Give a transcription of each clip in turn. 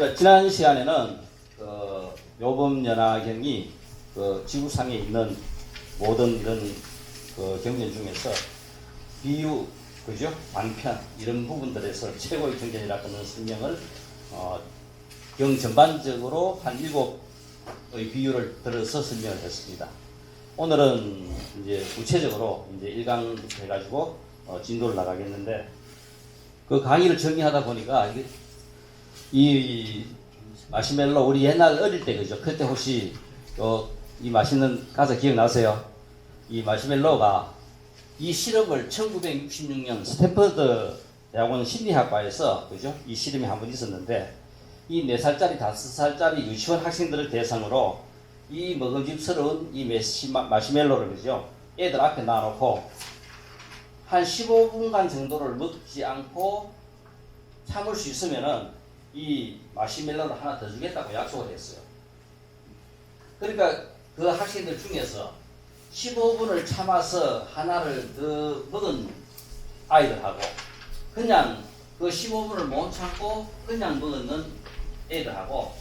우리가 지난 시간에는 요범연화경이 지구상에 있는 모든 이런 경전 중에서 비유, 그죠? 방편 이런 부분들에서 최고의 경전이라고 하는 설명을 경 전반적으로 한 7의 비유를 들어서 설명을 했습니다. 오늘은 이제 구체적으로 이제 1강부터 해가지고 진도를 나가겠는데, 그 강의를 정리하다 보니까 이 마시멜로 우리 옛날 어릴 때, 그죠? 그때 혹시 이 맛있는 가사 기억나세요? 이 마시멜로가 이 실험을 1966년 스탠퍼드 대학원 심리학과에서, 그죠? 이 실험이 한 번 있었는데, 이 4살짜리 5살짜리 유치원 학생들을 대상으로 이 먹음직스러운 이 마시멜로를, 그죠? 애들 앞에 놔놓고 한 15분간 정도를 먹지 않고 참을 수 있으면은 이 마시멜로를 하나 더 주겠다고 약속을 했어요. 그러니까 그 학생들 중에서 15분을 참아서 하나를 더 먹은 아이들하고, 그냥 그 15분을 못 참고 그냥 먹는 애들하고,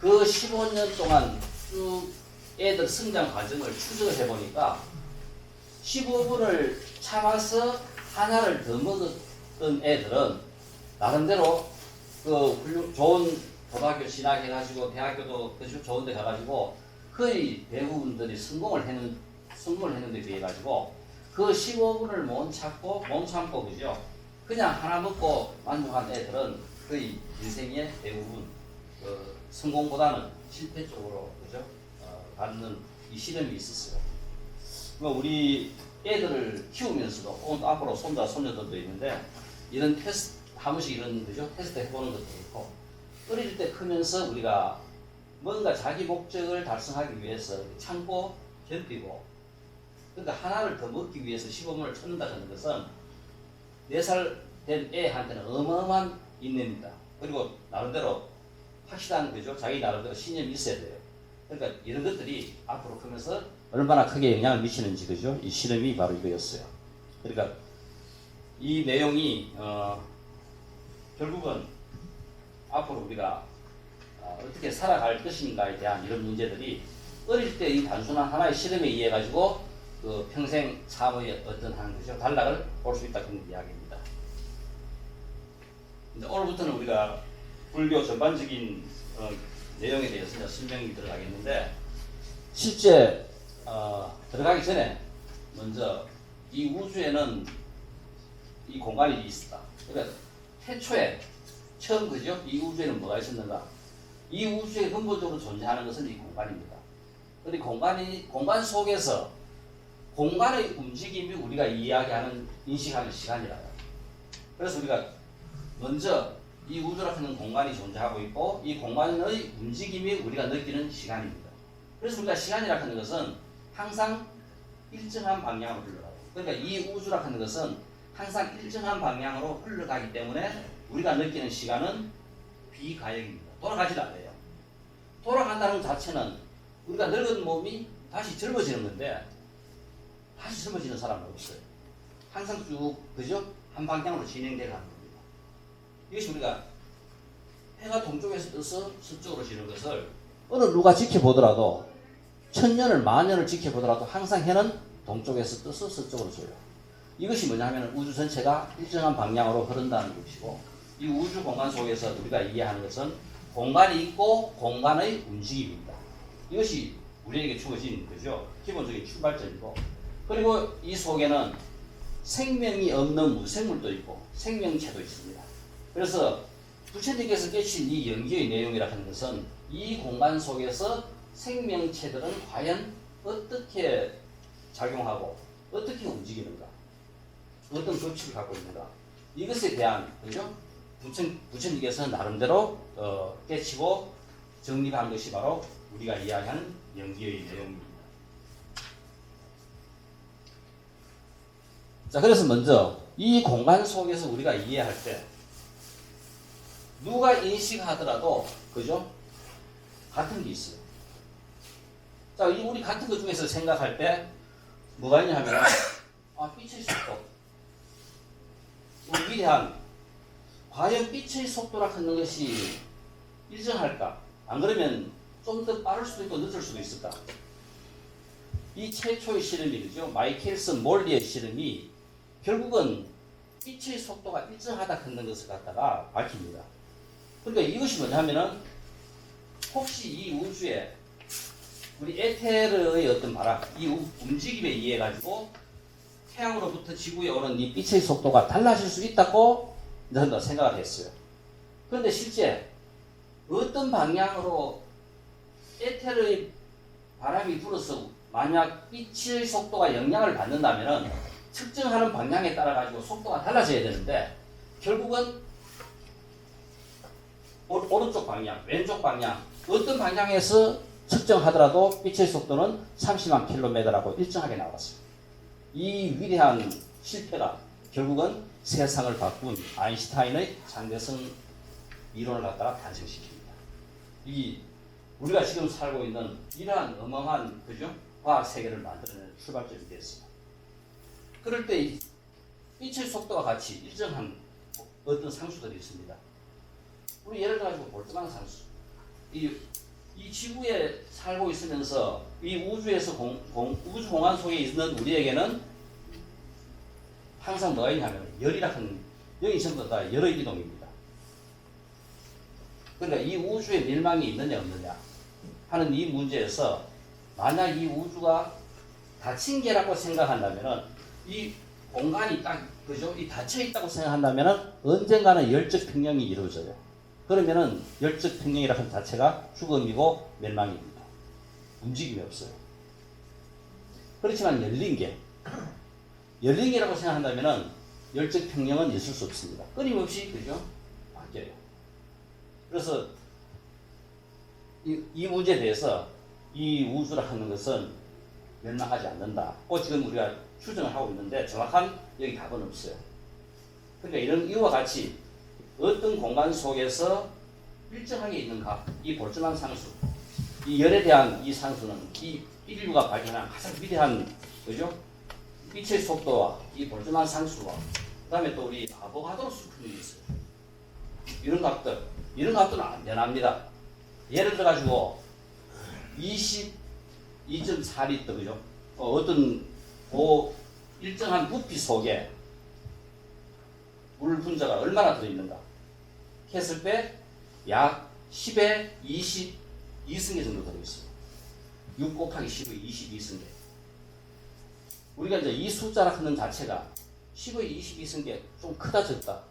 그 15년 동안 쭉 애들 성장 과정을 추적을 해보니까 15분을 참아서 하나를 더 먹었던 애들은 나름대로 좋은 고등학교 진학해가지고 대학교도 좋은 데 가가지고 거의 대부분들이 성공을 했는데 비해 가지고, 그 15분을 못 참고 그죠? 그냥 하나 먹고 만족한 애들은 거의 인생의 대부분 성공보다는 실패 쪽으로, 그죠? 받는 이 실험이 있었어요. 우리 애들을 키우면서도 또 앞으로 손자 손녀들도 있는데, 이런 테스트 한 번씩 이런, 그죠? 테스트 해보는 것도 있고, 어릴 때 크면서 우리가 뭔가 자기 목적을 달성하기 위해서 참고 견디고, 그러니까 하나를 더 먹기 위해서 15분을 참는다는 것은 4살 된 애한테는 어마어마한 인내입니다. 그리고 나름대로 확실한, 그죠? 자기 나름대로 신념이 있어야 돼요. 그러니까 이런 것들이 앞으로 크면서 얼마나 크게 영향을 미치는지, 그죠? 이 실험이 바로 이거였어요. 그러니까 이 내용이 결국은 앞으로 우리가 어떻게 살아갈 것인가에 대한 이런 문제들이 어릴 때 이 단순한 하나의 실험에 의해 가지고 그 평생 삶의 어떤 한, 그죠? 단락을 볼 수 있다, 그런 이야기입니다. 이제 오늘부터는 우리가 불교 전반적인 내용에 대해서 이제 설명이 들어가겠는데, 실제 들어가기 전에 먼저 이 우주에는 이 공간이 있었다. 그러니까 태초에 처음, 그죠? 이 우주에는 뭐가 있었는가? 이 우주에 근본적으로 존재하는 것은 이 공간입니다. 그런데 공간 속에서 공간의 움직임이 우리가 이야기하는, 인식하는 시간이라요. 그래서 우리가 먼저 이 우주라고 하는 공간이 존재하고 있고, 이 공간의 움직임이 우리가 느끼는 시간입니다. 그래서 우리가 시간이라고 하는 것은 항상 일정한 방향으로 흘러가요. 그러니까 이 우주라고 하는 것은 항상 일정한 방향으로 흘러가기 때문에 우리가 느끼는 시간은 비가역입니다. 돌아가지도 않아요. 돌아간다는 자체는 우리가 늙은 몸이 다시 젊어지는 건데, 다시 젊어지는 사람은 없어요. 항상 쭉, 그죠? 한 방향으로 진행되어 가는 겁니다. 이것이 우리가 해가 동쪽에서 떠서 서쪽으로 지는 것을 어느 누가 지켜보더라도, 1000년을 만년을 지켜보더라도 항상 해는 동쪽에서 떠서 서쪽으로 져요. 이것이 뭐냐면 우주 전체가 일정한 방향으로 흐른다는 것이고, 이 우주 공간 속에서 우리가 이해하는 것은 공간이 있고 공간의 움직임입니다. 이것이 우리에게 주어진, 그죠? 기본적인 출발점이고, 그리고 이 속에는 생명이 없는 무생물도 있고 생명체도 있습니다. 그래서 부처님께서 깨친 이 연기의 내용이라 하는 것은 이 공간 속에서 생명체들은 과연 어떻게 작용하고 어떻게 움직이는가, 어떤 법칙을 갖고 있는가, 이것에 대한, 그죠? 부처님께서 나름대로 깨치고 정립한 것이 바로 우리가 이야기하는 연기의 내용입니다. 자, 그래서 먼저 이 공간 속에서 우리가 이해할 때 누가 인식하더라도, 그죠? 같은 게 있어요. 자, 우리 같은 것 중에서 생각할 때 뭐가 있냐 하면, 빛의 속도. 위대한, 과연 빛의 속도라 하는 것이 일정할까? 안 그러면 좀 더 빠를 수도 있고 늦을 수도 있을까? 이 최초의 실험이 그죠? 마이켈슨 몰리의 실험이 결국은 빛의 속도가 일정하다 하는 것을 갖다가 밝힙니다. 그러니까 이것이 뭐냐면은 혹시 이 우주에 우리 에테르의 어떤 바람, 이 움직임에 의해 가지고 태양으로부터 지구에 오는 이 빛의 속도가 달라질 수 있다고 저는 생각을 했어요. 그런데 실제 어떤 방향으로 에테르의 바람이 불어서 만약 빛의 속도가 영향을 받는다면은 측정하는 방향에 따라 가지고 속도가 달라져야 되는데 결국은 오른쪽 방향, 왼쪽 방향 어떤 방향에서 측정하더라도 빛의 속도는 30만 킬로미터라고 일정하게 나왔습니다. 이 위대한 실패가 결국은 세상을 바꾼 아인슈타인의 장대성 이론을 갖다가 탄생시킵니다. 이 우리가 지금 살고 있는 이러한 어마어마한 그죠? 과학 세계를 만들어내는 출발점이 됐습니다. 그럴 때 이 빛의 속도와 같이 일정한 어떤 상수들이 있습니다. 우리 예를 들어 가지고 볼트만 상수. 이 지구에 살고 있으면서 이 우주에서 우주 공간 속에 있는 우리에게는 항상 뭐가 있냐면 열이라 하는 영이 전부 다 열의 이동입니다. 그러니까 이 우주에 멸망이 있느냐 없느냐 하는 이 문제에서 만약 이 우주가 닫힌 게라고 생각한다면은 이 공간이 딱 그죠? 이 닫혀 있다고 생각한다면은 언젠가는 열적 평형이 이루어져요. 그러면은 열적 평형이라는 것 자체가 죽음이고 멸망입니다. 움직임이 없어요. 그렇지만 열린 게라고 생각한다면은 열적 평형은 있을 수 없습니다. 끊임없이 그죠? 바뀌어요. 그래서 이 문제에 대해서 이 우주라 하는 것은 멸망하지 않는다고 지금 우리가 추정을 하고 있는데 정확한 여기 답은 없어요. 그러니까 이런 이와 같이 어떤 공간 속에서 일정하게 있는가 이 볼트만 상수 이 열에 대한 이 상수는 이 인류가 발견한 가장 위대한 그죠? 빛의 속도와 이 볼트만 상수와 그 다음에 또 우리 아보가드로 수준이 있어요. 이런 값들은 안 변합니다. 예를 들어 가지고 22.4리터 그죠? 어떤 일정한 부피 속에 물 분자가 얼마나 들어있는가 했을 때 약 10의 22승계 정도 들어있어요. 6 곱하기 10의 22승계. 우리가 이제 이 숫자라 하는 자체가 10의 22승계 좀 크다 적다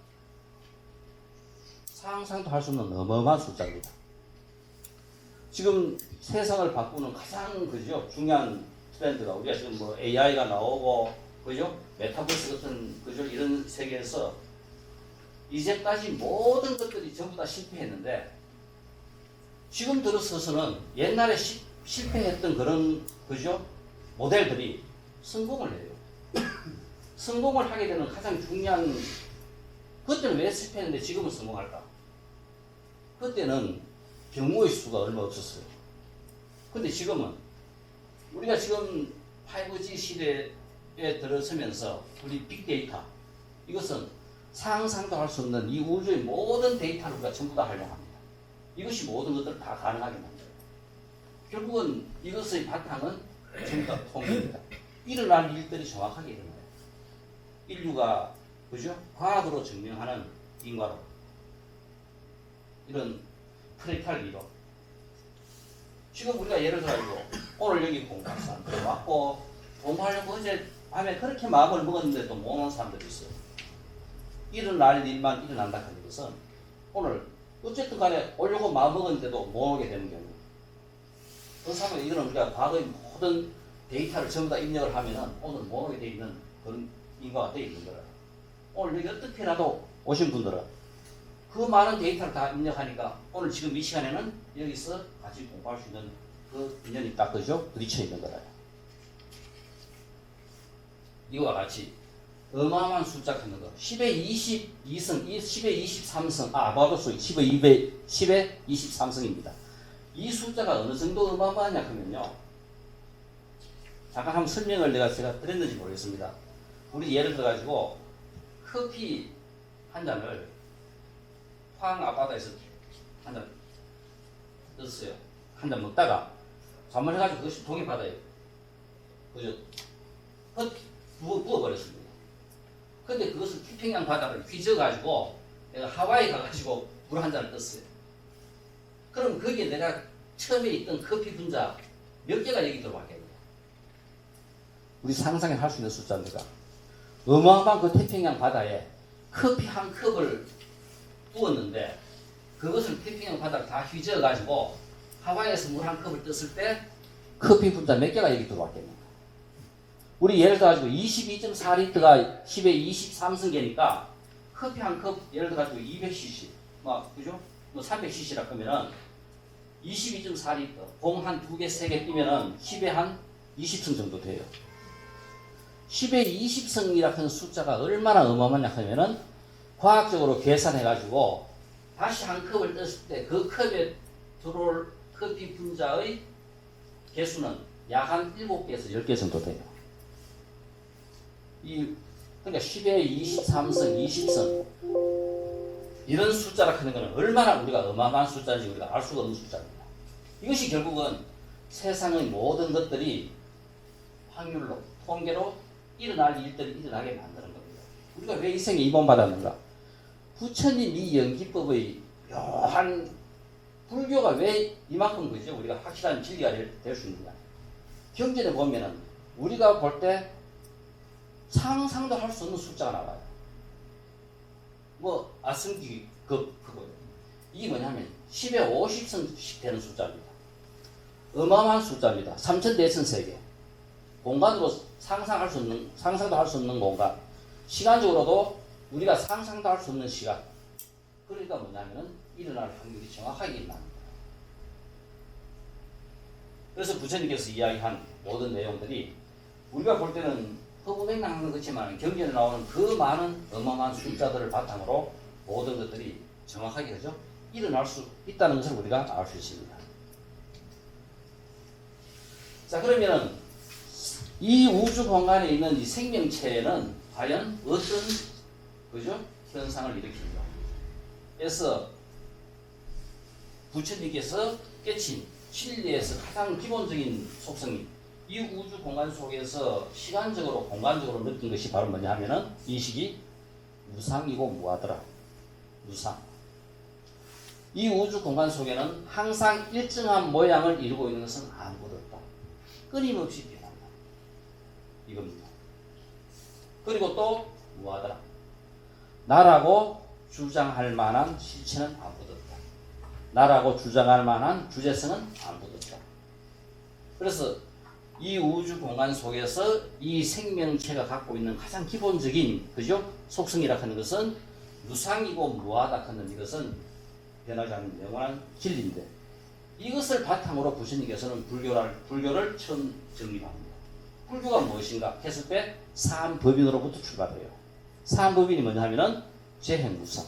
상상도 할 수 없는 어마어마한 숫자입니다. 지금 세상을 바꾸는 가장 그죠 중요한 트렌드가 우리가 지금 뭐 AI가 나오고 그죠 메타버스 같은 그죠 이런 세계에서 이제까지 모든 것들이 전부 다 실패했는데 지금 들어서서는 옛날에 실패했던 그런 그죠 모델들이 성공을 해요. 성공을 하게 되는 가장 중요한 그때는 왜 실패했는데 지금은 성공할까? 그때는 경우의 수가 얼마 없었어요. 근데 지금은 우리가 지금 5G 시대에 들어서면서 우리 빅데이터 이것은 상상도 할 수 없는 이 우주의 모든 데이터를 우리가 전부 다 활용합니다. 이것이 모든 것들을 다 가능하게 만들어요. 결국은 이것의 바탕은 전부 다 통일입니다. 일어날 일들이 정확하게 일어나요. 인류가 그죠? 과학으로 증명하는 인과론 이런 프랙탈 이론 지금 우리가 예를 들어가지고 오늘 여기 공부하는 사람들 왔고 공부하려고 어제 밤에 그렇게 마음을 먹었는데 또 못 오는 사람들이 있어요. 일어날 일만 일어난다 하는 것은 오늘 어쨌든 간에 오려고 마음 먹었는데도 못 오게 되는 경우 그 사람은 이거는 우리가 과거의 모든 데이터를 전부 다 입력을 하면은 오늘 못 오게 되어 있는 그런 인과가 되어 있는 거라. 오늘 여기 어떻게라도 오신 분들은 그 많은 데이터를 다 입력하니까 오늘 지금 이 시간에는 여기서 같이 공부할 수 있는 그 인연이 딱 그죠? 부딪혀 있는 거다. 이와 같이 어마어마한 숫자 크는 거 10의 22승, 10의 23승 아바도수 10의 23승입니다. 이 숫자가 어느 정도 어마어마하냐 하면요 잠깐 한번 설명을 제가 드렸는지 모르겠습니다. 우리 예를 들어 가지고 커피 한 잔을 황 아바다에서 한 잔 떴어요. 한 잔 먹다가 잘못해가지고 그것이 동해바다에 그죠? 부어버렸습니다. 근데 그것을 태평양 바다를 휘저어가지고 내가 하와이 가가지고 물 한 잔을 떴어요. 그럼 거기에 내가 처음에 있던 커피 분자 몇 개가 여기 들어왔겠냐? 우리 상상에 할 수 있는 숫자입니다. 어마어마한 그 태평양 바다에 커피 한 컵을 부었는데 그것을 태평양 바다를 다 휘저어가지고 하와이에서 물 한 컵을 떴을 때 커피 분자 몇 개가 여기 들어왔겠냐? 우리 예를 들어가지고 22.4리터가 10의 23승계니까 커피 한 컵 예를 들어가지고 200cc 그죠? 300cc라 그러면은 22.4리터 공 한 2개, 3개 뛰면은 10에 한 20승 정도 돼요. 10의 20승이라는 숫자가 얼마나 어마어마냐 하면은 과학적으로 계산해가지고 다시 한 컵을 떴을 때 그 컵에 들어올 커피 분자의 개수는 약 한 7개에서 10개 정도 돼요. 그러니까 10의 23승, 20승 이런 숫자라 하는 것은 얼마나 우리가 어마어마한 숫자인지 우리가 알 수가 없는 숫자입니다. 이것이 결국은 세상의 모든 것들이 확률로, 통계로 일어날 일들이 일어나게 만드는 겁니다. 우리가 왜 이 생에 입원받았는가? 부처님 이 연기법의 묘한 불교가 왜 이만큼 그죠? 우리가 확실한 진리가 될 수 있느냐? 경전에 보면은 우리가 볼 때 상상도 할 수 없는 숫자가 나와요. 아승기 그거예요. 이게 뭐냐면 10에 50승씩 되는 숫자입니다. 어마어마한 숫자입니다. 3000대천세계. 공간으로 상상도 할 수 없는 공간. 시간적으로도 우리가 상상도 할 수 없는 시간. 그러니까 뭐냐면은 일어날 확률이 정확하게 일어납니다. 그래서 부처님께서 이야기한 모든 내용들이 우리가 볼 때는 허무맹랑한 것이지만 경전에 나오는 그 많은 어마어마한 숫자들을 바탕으로 모든 것들이 정확하게 그죠? 일어날 수 있다는 것을 우리가 알 수 있습니다. 자, 그러면은 이 우주 공간에 있는 이 생명체는 과연 어떤 그죠? 현상을 일으키는가? 그래서 부처님께서 깨친 진리에서 가장 기본적인 속성이 이 우주 공간 속에서 시간적으로 공간적으로 느낀 것이 바로 뭐냐 하면은 이식이 무상이고 무하더라. 무상. 이 우주 공간 속에는 항상 일정한 모양을 이루고 있는 것은 아무것도 없다. 끊임없이 변한다. 이겁니다. 그리고 또 무하더라. 나라고 주장할 만한 실체는 아무것도 없다. 나라고 주장할 만한 주제성은 아무것도 없다. 그래서 이 우주 공간 속에서 이 생명체가 갖고 있는 가장 기본적인 그죠? 속성이라 하는 것은 무상이고 무하다 하는 이것은 변하지 않는 영원한 진리인데 이것을 바탕으로 부처님께서는 불교를 처음 정립합니다. 불교가 무엇인가 했을 때 사암법인으로부터 출발해요. 사암법인이 뭐냐 하면은 재행무상.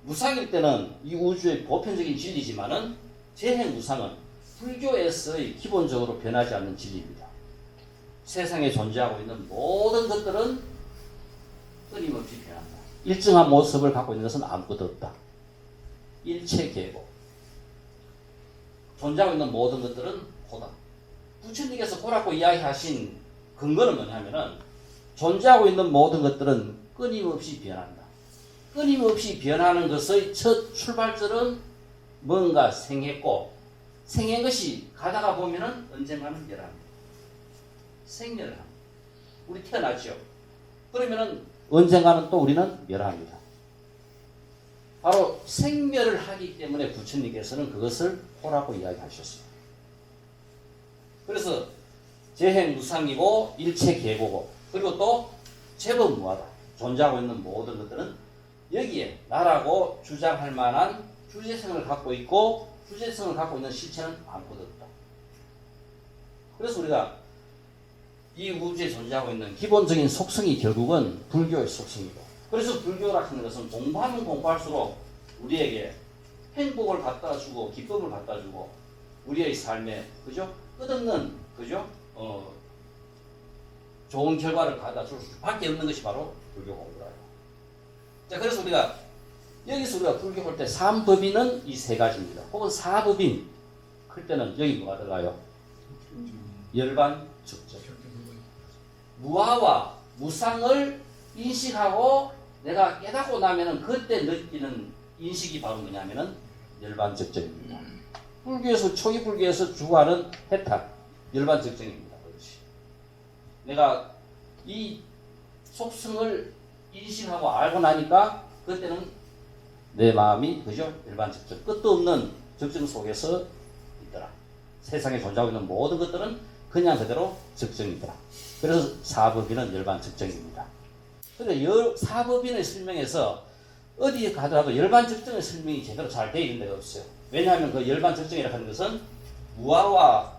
무상일 때는 이 우주의 보편적인 진리지만은 재행무상은 불교에서의 기본적으로 변하지 않는 진리입니다. 세상에 존재하고 있는 모든 것들은 끊임없이 변한다. 일정한 모습을 갖고 있는 것은 아무것도 없다. 일체계고 존재하고 있는 모든 것들은 고다. 부처님께서 고라고 이야기하신 근거는 뭐냐면은 존재하고 있는 모든 것들은 끊임없이 변한다. 끊임없이 변하는 것의 첫 출발점은 뭔가 생했고 생긴 것이 가다가 보면은 언젠가는 멸합니다. 생멸을 합니다. 우리 태어났죠. 그러면은 언젠가는 또 우리는 멸합니다. 바로 생멸을 하기 때문에 부처님께서는 그것을 호라고 이야기하셨어요. 그래서 재행무상이고 일체계고고 그리고 또 제법무하다. 존재하고 있는 모든 것들은 여기에 나라고 주장할 만한 주제성을 갖고 있고 주제성을 갖고 있는 실체는 아무것도 없다. 그래서 우리가 이 우주에 존재하고 있는 기본적인 속성이 결국은 불교의 속성이고 그래서 불교라 하는 것은 공부하면 공부할수록 우리에게 행복을 갖다 주고 기쁨을 갖다 주고 우리의 삶에 그죠? 끝없는 그죠? 좋은 결과를 갖다 줄 수밖에 없는 것이 바로 불교 공부라요. 자, 그래서 우리가 여기서 우리가 불교 할 때 삼법인은 이 세 가지입니다. 혹은 사법인 할 때는 여기 뭐가 들어가요? 열반 적정. 무아와 무상을 인식하고 내가 깨닫고 나면은 그때 느끼는 인식이 바로 뭐냐면은 열반 적정입니다. 불교에서 초기 불교에서 주구하는 해탈 열반 적정입니다. 그렇지. 내가 이 속성을 인식하고 알고 나니까 그때는 내 마음이 그죠? 열반 적정. 끝도 없는 적정 속에서 있더라. 세상에 존재하고 있는 모든 것들은 그냥 그대로 적정이더라. 그래서 사법인은 열반 적정입니다. 그런데 사법인의 설명에서 어디에 가더라도 열반 적정의 설명이 제대로 잘 되어 있는 데가 없어요. 왜냐하면 그 열반 적정이라고 하는 것은 무아와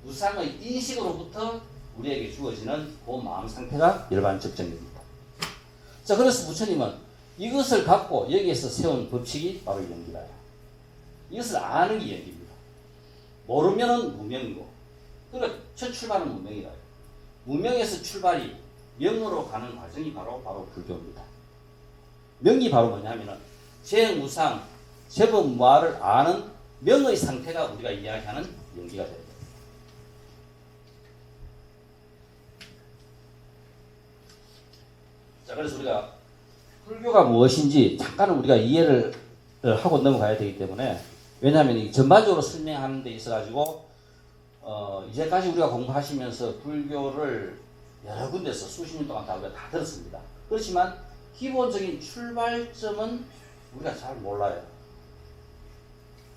무상의 인식으로부터 우리에게 주어지는 그 마음 상태가 열반 적정입니다. 자, 그래서 부처님은 이것을 갖고 여기에서 세운 법칙이 바로 연기라요. 이것을 아는 게 연기입니다. 모르면은 무명이고, 그러니까 첫 출발은 무명이라요. 무명에서 출발이 명으로 가는 과정이 바로 불교입니다. 명이 바로 뭐냐면은 재무상, 제법무아를 아는 명의 상태가 우리가 이야기하는 연기가 됩니다. 자, 그래서 우리가 불교가 무엇인지 잠깐은 우리가 이해를 하고 넘어가야 되기 때문에, 왜냐하면 이 전반적으로 설명하는 데 있어가지고 이제까지 우리가 공부하시면서 불교를 여러 군데서 수십 년 동안 우리가 다 들었습니다. 그렇지만 기본적인 출발점은 우리가 잘 몰라요.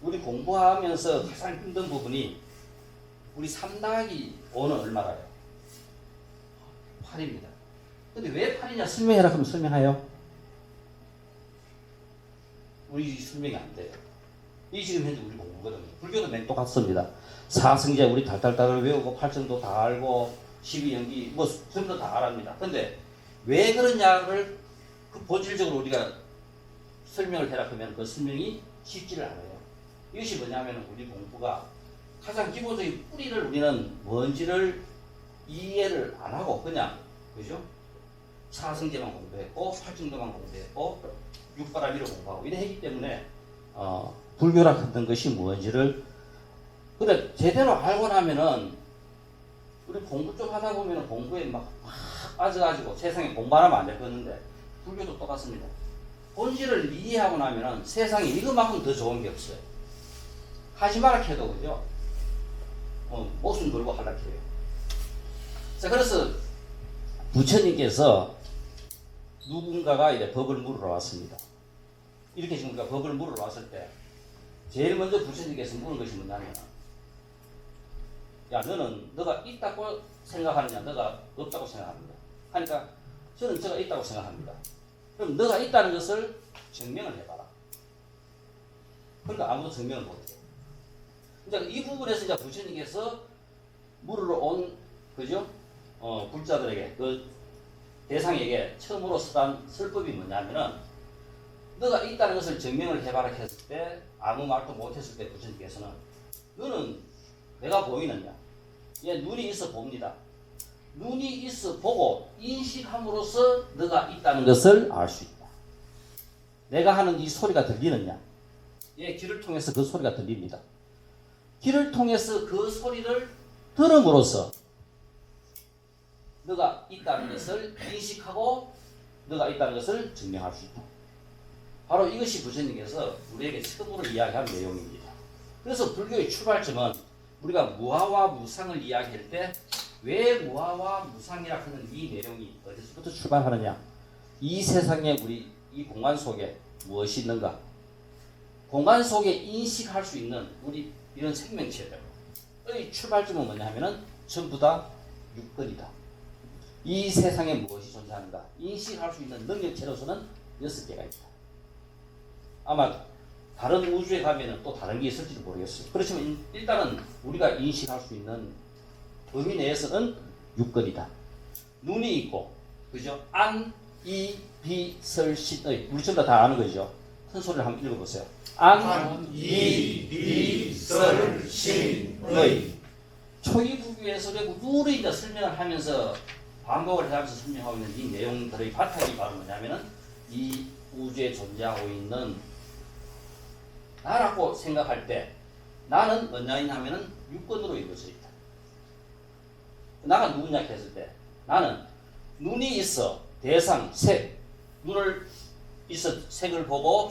우리 공부하면서 가장 힘든 부분이 우리 3더하기 5는 얼마라요? 8입니다. 근데 왜 8이냐 설명해라 그러면 설명해요? 우리 설명이 안 돼요. 이 지금 현재 우리 공부거든요. 불교도 맨 똑같습니다. 사성제 우리 달달달 외우고 팔정도 다 알고 12연기 뭐 전부 다 알합니다. 근데 왜 그러냐를 그 본질적으로 우리가 설명을 해라 하면 그 설명이 쉽지를 않아요. 이것이 뭐냐면 우리 공부가 가장 기본적인 뿌리를 우리는 뭔지를 이해를 안 하고 그냥 그죠? 사성제만 공부했고 팔정도만 공부했고 육바라밀을 공부하고 이래 했기 때문에 불교라 하는 것이 뭔지를 근데 제대로 알고 나면은 우리 공부 좀 하다 보면은 공부에 막 빠져가지고 세상에 공부 안 하면 안 될 건데 불교도 똑같습니다. 본질을 이해하고 나면은 세상에 이것만큼 더 좋은 게 없어요. 하지 마라 해도 그죠? 목숨 걸고 하려고 해요. 자, 그래서 부처님께서 누군가가 이제 법을 물으러 왔습니다. 이렇게 지금 우리가 법을 물으러 왔을 때 제일 먼저 부처님께서 물은 것이 뭐냐면, 야, 너는 너가 있다고 생각하느냐 너가 없다고 생각합니다. 하니까 저는 제가 있다고 생각합니다. 그럼 너가 있다는 것을 증명을 해봐라. 그러니까 아무도 증명을 못해요. 이제 이 부분에서 이제 부처님께서 물으러 온 그죠? 굴자들에게 그 대상에게 처음으로 쓰던 설법이 뭐냐면은 너가 있다는 것을 증명을 해봐라 했을 때 아무 말도 못했을 때 부처님께서는 너는 내가 보이느냐? 예, 눈이 있어 봅니다. 눈이 있어 보고 인식함으로써 너가 있다는 것을 알 수 있다. 내가 하는 이 소리가 들리느냐? 예, 귀를 통해서 그 소리가 들립니다. 귀를 통해서 그 소리를 들음으로써 너가 있다는 것을 인식하고 너가 있다는 것을 증명할 수 있다. 바로 이것이 부처님께서 우리에게 처음으로 이야기한 내용입니다. 그래서 불교의 출발점은 우리가 무아와 무상을 이야기할 때 왜 무아와 무상이라 하는 이 내용이 어디서부터 출발하느냐? 이 세상에 우리 이 공간 속에 무엇이 있는가? 공간 속에 인식할 수 있는 우리 이런 생명체들의 출발점은 뭐냐 하면은 전부 다 육근이다. 이 세상에 무엇이 존재하는가? 인식할 수 있는 능력체로서는 6개가 있다. 아마 다른 우주에 가면은 또 다른 게 있을지도 모르겠어요. 그렇지만 일단은 우리가 인식할 수 있는 범위 내에서는 육근이다. 눈이 있고, 그죠? 안, 이, 비, 설, 신의 우리 전부 다 아는 거죠. 큰 소리를 한번 읽어보세요. 안, 이, 비, 설, 신의. 초기 불교에서 누리 이제 설명을 하면서 반복을 하면서 설명하고 있는 이 내용들의 바탕이 바로 뭐냐면은 이 우주에 존재하고 있는 나라고 생각할 때 나는 뭐냐 하면은 육근으로 이루어져 있다. 나가 누구냐 했을 때 나는 눈이 있어 대상 색 눈을 있어 색을 보고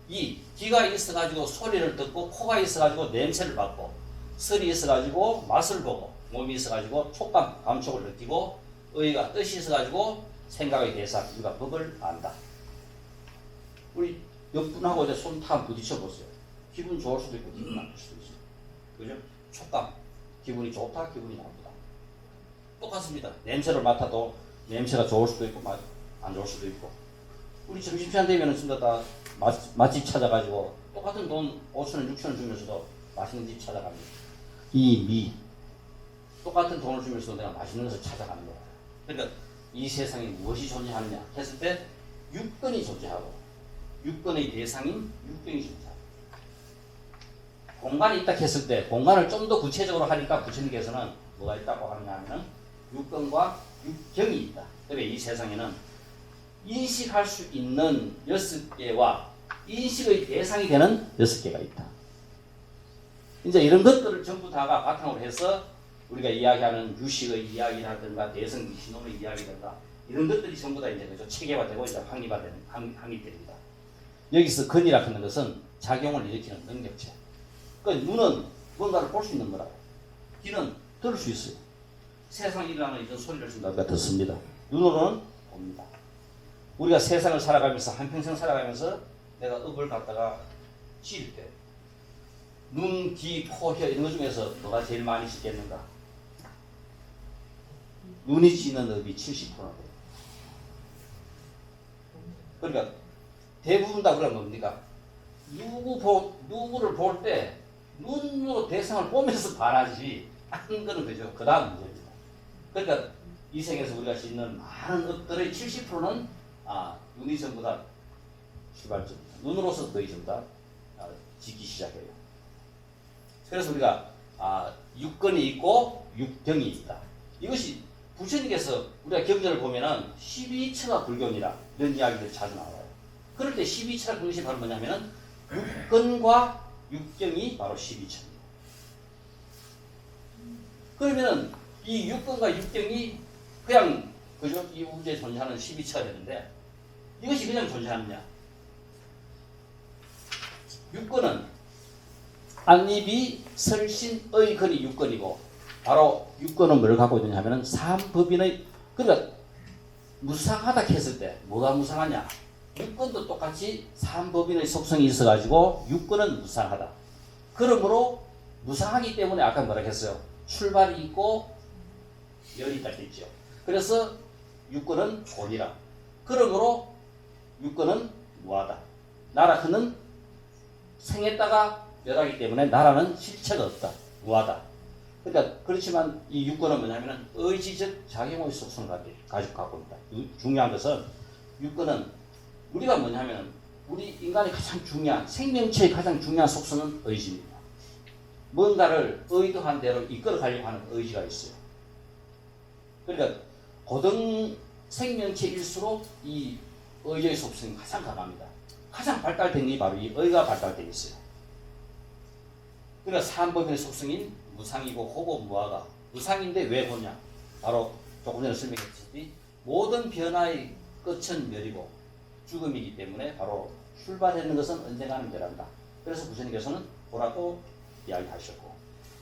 이 귀가 있어가지고 소리를 듣고 코가 있어가지고 냄새를 맡고 설이 있어가지고 맛을 보고 몸이 있어가지고 촉감 감촉을 느끼고 의가 뜻이 있어가지고 생각의 대상 우리가 법을 안다. 우리 옆 분하고 이제 손 다 부딪혀 보세요. 기분 좋을 수도 있고 기분 나쁠 수도 있어요. 그죠? 촉감 기분이 좋다 기분이 나쁘다 똑같습니다. 냄새를 맡아도 냄새가 좋을 수도 있고 안 좋을 수도 있고 우리 점심시간 되면은 진짜 다 맛집 찾아가지고 똑같은 돈 5,000원 6,000원 주면서도 맛있는 집 찾아갑니다. 이 똑같은 돈을 주면서도 내가 맛있는 것을 찾아가는 거야. 그러니까 이 세상에 무엇이 존재하느냐 했을 때 육근이 존재하고 육근의 대상인 육경이 존재하고 공간이 있다 했을 때 공간을 좀 더 구체적으로 하니까 부처님께서는 뭐가 있다고 하느냐 하면 육근과 육경이 있다. 그러니까 이 세상에는 인식할 수 있는 6개와 인식의 대상이 되는 6개가 있다. 이제 이런 것들을 전부 다가 바탕으로 해서 우리가 이야기하는 유식의 이야기라든가 대성기 신론의 이야기라든가 이런 것들이 전부 다 이제 그죠 체계화되고 이제 확립됩니다. 여기서 근이라 하는 것은 작용을 일으키는 능력체. 그러니까 눈은 뭔가를 볼 수 있는 거라고. 귀는 들을 수 있어요. 세상에 일어나는 이런 소리를 우리가 듣습니다. 눈으로는 봅니다. 우리가 세상을 살아가면서 한평생 살아가면서 내가 업을 갖다가 찌를 때 눈, 귀, 코, 혀 이런 것 중에서 뭐가 제일 많이 씻겠는가? 눈이 찌는 업이 70%나 돼요. 그러니까 대부분 다 그러면 뭡니까? 누구를 볼 때 눈으로 대상을 보면서 반하지 하는 거는 그죠? 그 다음 문제입니다. 그러니까 이 생에서 우리가 씻는 많은 업들의 70%는 눈이 전부 다 출발점입니다. 눈으로서 거의 전부 다 짓기 시작해요. 그래서 우리가 육근이 있고 육경이 있다. 이것이 부처님께서 우리가 경전을 보면은 12처가 불경이라 이런 이야기들이 자주 나와요. 그럴 때 12처라 그것이 바로 뭐냐면은 육근과 육경이 바로 12처입니다. 그러면은 이 육근과 육경이 그냥 그죠? 이 우주에 존재하는 12처가 되는데 이것이 그냥 존재하느냐? 육근은 안입이 설신의 근이 육근이고 바로 육근은 뭘 갖고 있느냐 하면은 삼법인의 그러니까 무상하다 했을 때 뭐가 무상하냐? 육근도 똑같이 삼법인의 속성이 있어가지고 육근은 무상하다. 그러므로 무상하기 때문에 아까 뭐라 했어요? 출발이 있고 열이 딱 있죠. 그래서 육근은 곤이라. 그러므로 육근은 무하다. 나라크는 생했다가 멸하기 때문에 나라는 실체가 없다. 무하다. 그러니까 그렇지만 이 육근은 뭐냐면은 의지적 작용의 속성을 갖고 있다. 중요한 것은 육근은 우리가 뭐냐면은 우리 인간의 가장 중요한 생명체의 가장 중요한 속성은 의지입니다. 뭔가를 의도한 대로 이끌어 가려고 하는 의지가 있어요. 그러니까 고등 생명체일수록 이 의의 속성이 가장 강합니다. 가장 발달된 게 바로 이 의가 발달되어 있어요. 그러니까 삼법인의 속성인 무상이고 호고 무아가 무상인데 왜 보냐? 바로 조금 전에 설명했듯이 모든 변화의 끝은 멸이고 죽음이기 때문에 바로 출발하는 것은 언젠가는 멸한다. 그래서 부처님께서는 보라고 이야기하셨고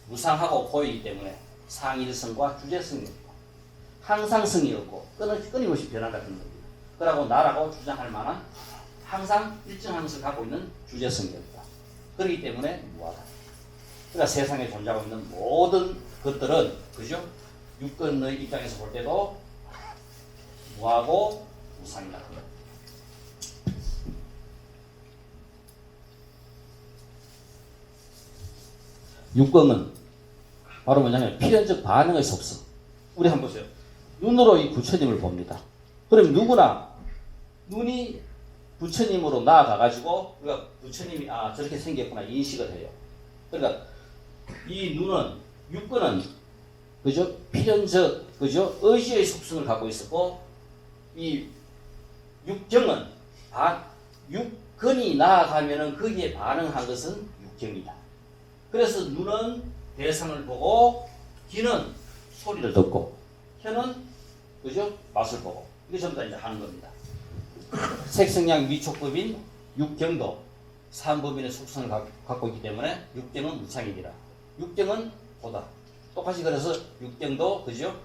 무상하고 고이기 때문에 상일성과 주제성이 없고 항상성이 없고 끊임없이 변화 같은 겁니다. 그러고 나라고 주장할 만한 항상 일정한 것을 갖고 있는 주제성이 없다. 그렇기 때문에 무하다. 그러니까 세상에 존재하고 있는 모든 것들은 그죠? 육근의 입장에서 볼 때도 무하고 무상이다. 육근은 바로 뭐냐면 필연적 반응의 속성. 우리 한번 보세요. 눈으로 이 부처님을 봅니다. 그럼 누구나 눈이 부처님으로 나아가가지고 우리가 부처님이 저렇게 생겼구나 인식을 해요. 그러니까 이 눈은 육근은 그죠? 필연적 그죠? 의지의 속성을 갖고 있었고 이 육경은 육근이 나아가면은 거기에 반응한 것은 육경이다. 그래서 눈은 대상을 보고, 귀는 소리를 듣고, 혀는 그죠? 맛을 보고, 이게 전부 다 이제 하는 겁니다. 색성향 미촉법인 육경도 삼법인의 속성을 갖고 있기 때문에 육경은 무상이니라. 육경은 보다. 똑같이 그래서 육경도 그죠?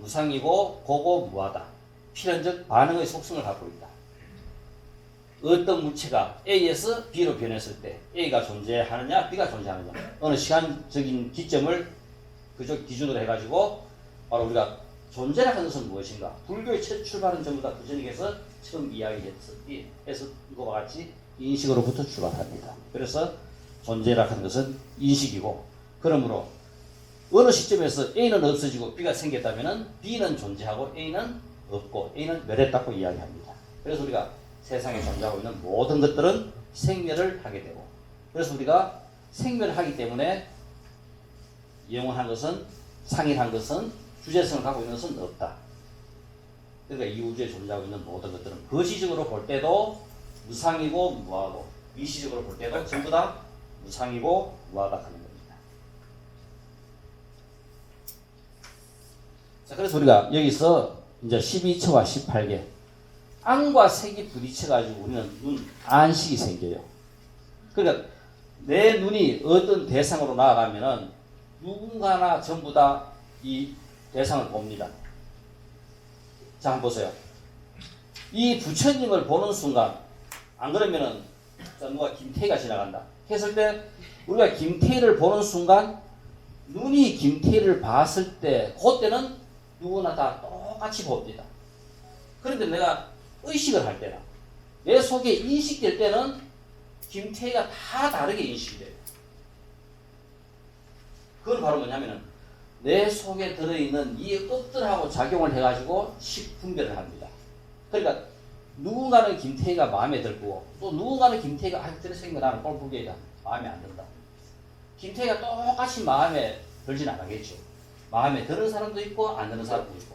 무상이고 보고 무하다. 필연적 반응의 속성을 갖고 있다. 어떤 물체가 A에서 B로 변했을 때 A가 존재하느냐 B가 존재하느냐 어느 시간적인 기점을 그저 기준으로 해가지고 바로 우리가 존재라 하는 것은 무엇인가? 불교의 첫 출발은 전부 다 부처님께서 처음 이야기해서 이거와 같이 인식으로부터 출발합니다. 그래서 존재라 하는 것은 인식이고, 그러므로 어느 시점에서 A는 없어지고 B가 생겼다면 B는 존재하고 A는 없고 A는 멸했다고 이야기합니다. 그래서 우리가 세상에 존재하고 있는 모든 것들은 생멸을 하게 되고, 그래서 우리가 생멸을 하기 때문에 영원한 것은, 상일한 것은, 주제성을 갖고 있는 것은 없다. 그러니까 이 우주에 존재하고 있는 모든 것들은 거시적으로 볼 때도 무상이고 무하고, 미시적으로 볼 때도 전부 다 무상이고 무하다 하는 겁니다. 자, 그래서 우리가 여기서 이제 12처와 18개 안과 색이 부딪혀가지고 우리는 눈 안식이 생겨요. 그러니까 내 눈이 어떤 대상으로 나아가면은 누군가나 전부 다 이 대상을 봅니다. 자, 한번 보세요. 이 부처님을 보는 순간, 안 그러면은 누가 김태희가 지나간다 했을 때, 우리가 김태희를 보는 순간 눈이 김태희를 봤을 때 그때는 누구나 다 똑같이 봅니다. 그런데 내가 의식을 할 때나 내 속에 인식될 때는 김태희가 다 다르게 인식이 돼요. 그건 바로 뭐냐면은 내 속에 들어있는 이 읍들하고 작용을 해가지고 식분별을 합니다. 그러니까 누군가는 김태희가 마음에 들고, 또 누군가는 김태희가 저래 생긴 거 나는 꼴보기에다 마음에 안 든다. 김태희가 똑같이 마음에 들진 않겠죠. 마음에 드는 사람도 있고 안 드는 사람도 있고,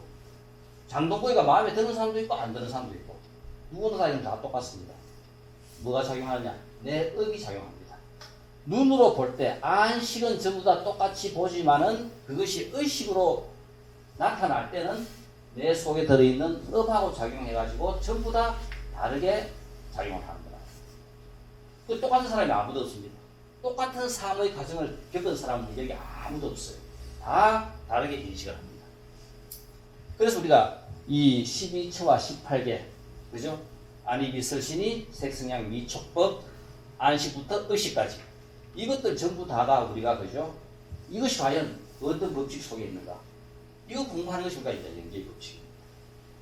장동건이가 마음에 드는 사람도 있고 안 드는 사람도 있고, 누구나 다 똑같습니다. 뭐가 작용하느냐? 내 업이 작용합니다. 눈으로 볼 때 안식은 전부 다 똑같이 보지만은 그것이 의식으로 나타날 때는 내 속에 들어있는 업하고 작용해가지고 전부 다 다르게 작용을 합니다. 그 똑같은 사람이 아무도 없습니다. 똑같은 삶의 과정을 겪은 사람은 여기 아무도 없어요. 다 다르게 인식을 합니다. 그래서 우리가 이 12처와 18개, 그죠? 안이비설신이 색성향 미촉법, 안식부터 의식까지, 이것들 전부 다가 우리가, 그죠? 이것이 과연 어떤 법칙 속에 있는가? 이거 공부하는 것이 우리가 이제 연계의 법칙입니다.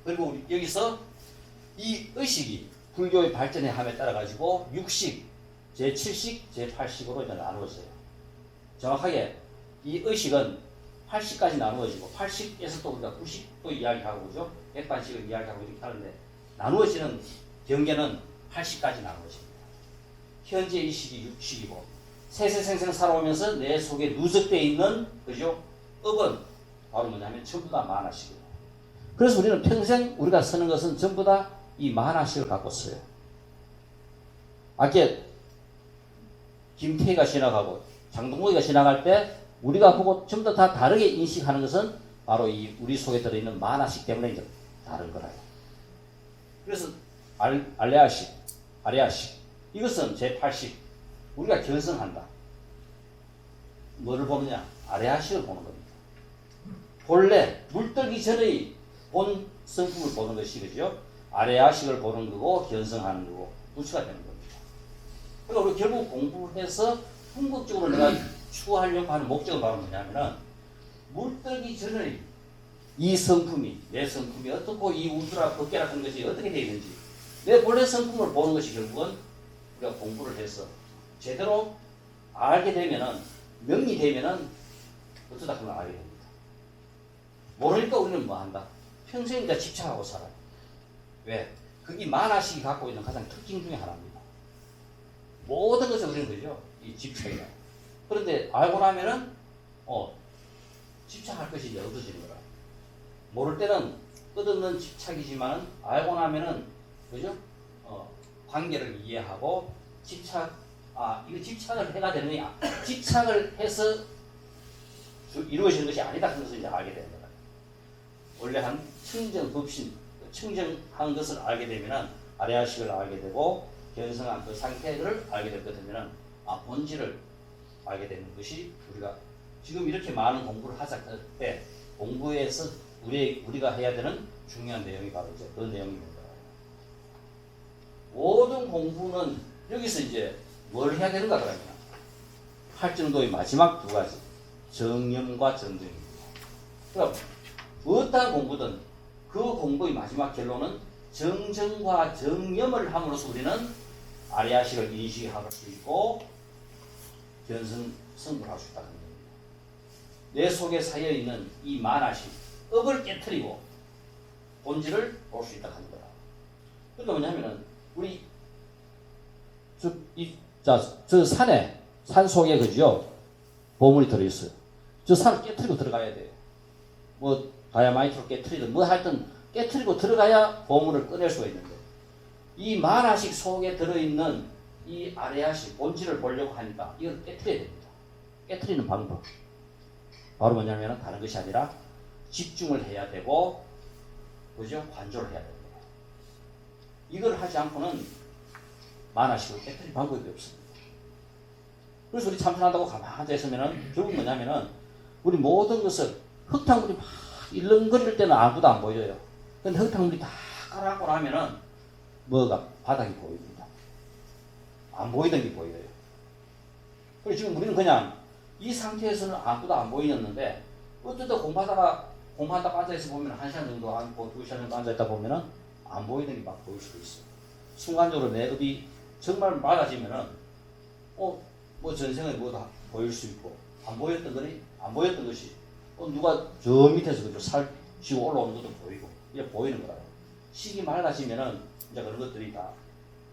그리고 우리 여기서 이 의식이 불교의 발전의 함에 따라 가지고 6식, 제7식, 제8식으로 이제 나누어져요. 정확하게 이 의식은 8식까지 나누어지고, 8식에서 또 우리가 9식도 이야기하고, 그죠? 백반식을 이야기하고 이렇게 하는데, 나누어지는 경계는 8식까지 나누어집니다. 현재 이 식이 6식이고, 세세생생 살아오면서 내 속에 누적되어 있는, 그죠? 업은 바로 뭐냐면 전부 다 만화식이에요. 그래서 우리는 평생 우리가 쓰는 것은 전부 다 이 만화식을 갖고 써요. 아까 김태희가 지나가고 장동건이가 지나갈 때 우리가 보고 전부 다 다르게 인식하는 것은 바로 이 우리 속에 들어있는 만화식 때문에 이제 다른 거라요. 그래서 알레아식, 아레아식, 이것은 제8식, 우리가 결성한다. 뭐를 보느냐? 아레아식을 보는 겁니다. 본래 물들기 전의 본 성품을 보는 것이, 그죠? 아레아식을 보는 거고 견성하는 거고 부처가 되는 겁니다. 그러니까 우리 결국 공부해서 궁극적으로 내가 추구하려고 하는 목적은 바로 뭐냐면은, 물들기 전의 이 성품이, 내 성품이 어떻고 이 우주라 법계라 하는 것이 어떻게 되어 있는지 내 본래 성품을 보는 것이 결국은 우리가 공부를 해서 제대로 알게 되면은, 명이 되면은 어쩌다 그걸 알게 됩니다. 모르니까 우리는 뭐 한다? 평생 이제 집착하고 살아요. 왜? 그게 만화식이 갖고 있는 가장 특징 중에 하나입니다. 모든 것을 우리는, 그죠? 이 집착이다. 그런데 알고 나면은 집착할 것이 이제 없어지는 거라. 모를 때는 끝없는 집착이지만 알고 나면은, 그죠? 관계를 이해하고 이거 집착을 해가 되느냐, 집착을 해서 이루어지는 것이 아니다 하는 것을 이제 알게 되는 거예요. 원래 한 청정법신, 청정한 것을 알게 되면은 아래아식을 알게 되고 견성한 그 상태를 알게 되거든요. 본질을 알게 되는 것이 우리가 지금 이렇게 많은 공부를 하자 할 때 공부에서 우리가 해야 되는 중요한 내용이 바로 이제 그 내용입니다. 모든 공부는 여기서 이제 뭘 해야 되는가 그러면 팔정도의 마지막 두 가지 정념과 정정입니다. 그러니까 어떠한 공부든 그 공부의 마지막 결론은 정정과 정념을 함으로써 우리는 아리아식을 인식할 수 있고 견성을 할 수 있다는 겁니다. 내 속에 쌓여 있는 이 만화식 업을 깨트리고 본질을 볼 수 있다는 거다. 그러니까 뭐냐면은 우리 저 산 속에 그죠 보물이 들어있어요. 저 산을 깨트리고 들어가야 돼요. 뭐 다이아마이트로 깨트리든 뭐 하여튼 깨트리고 들어가야 보물을 꺼낼 수가 있는데 이 만화식 속에 들어있는 이 아레아식 본질을 보려고 하니까 이걸 깨트려야 됩니다. 깨트리는 방법 바로 뭐냐면 다른 것이 아니라 집중을 해야 되고 그죠? 관조를 해야 됩니다. 이걸 하지 않고는 만화식을 깨트릴 방법이 없습니다. 그래서 우리 참선한다고 가만히 앉아있으면은 결국 뭐냐면은 우리 모든 것을 흙탕물이 막 일렁거릴 때는 아무도 안 보여요. 근데 흙탕물이 다 깔아갖고 나면은 뭐가 바닥이 보입니다. 안 보이던 게 보여요. 그래서 지금 우리는 그냥 이 상태에서는 아무도 안 보이는데 어쩌다 공부하다가 앉아있어 보면 1시간 정도 앉고 2시간 정도 앉아있다 보면은 안 보이던 게 막 보일 수도 있어요. 순간적으로 내 업이 정말 많아지면은 뭐 전생에 뭐다 보일 수 있고 안 보였던 것이 누가 저 밑에서 그저 살 지고 올라오는 것도 보이고 이게 보이는 거라요. 식이 맑아지면은 이제 그런 것들이 다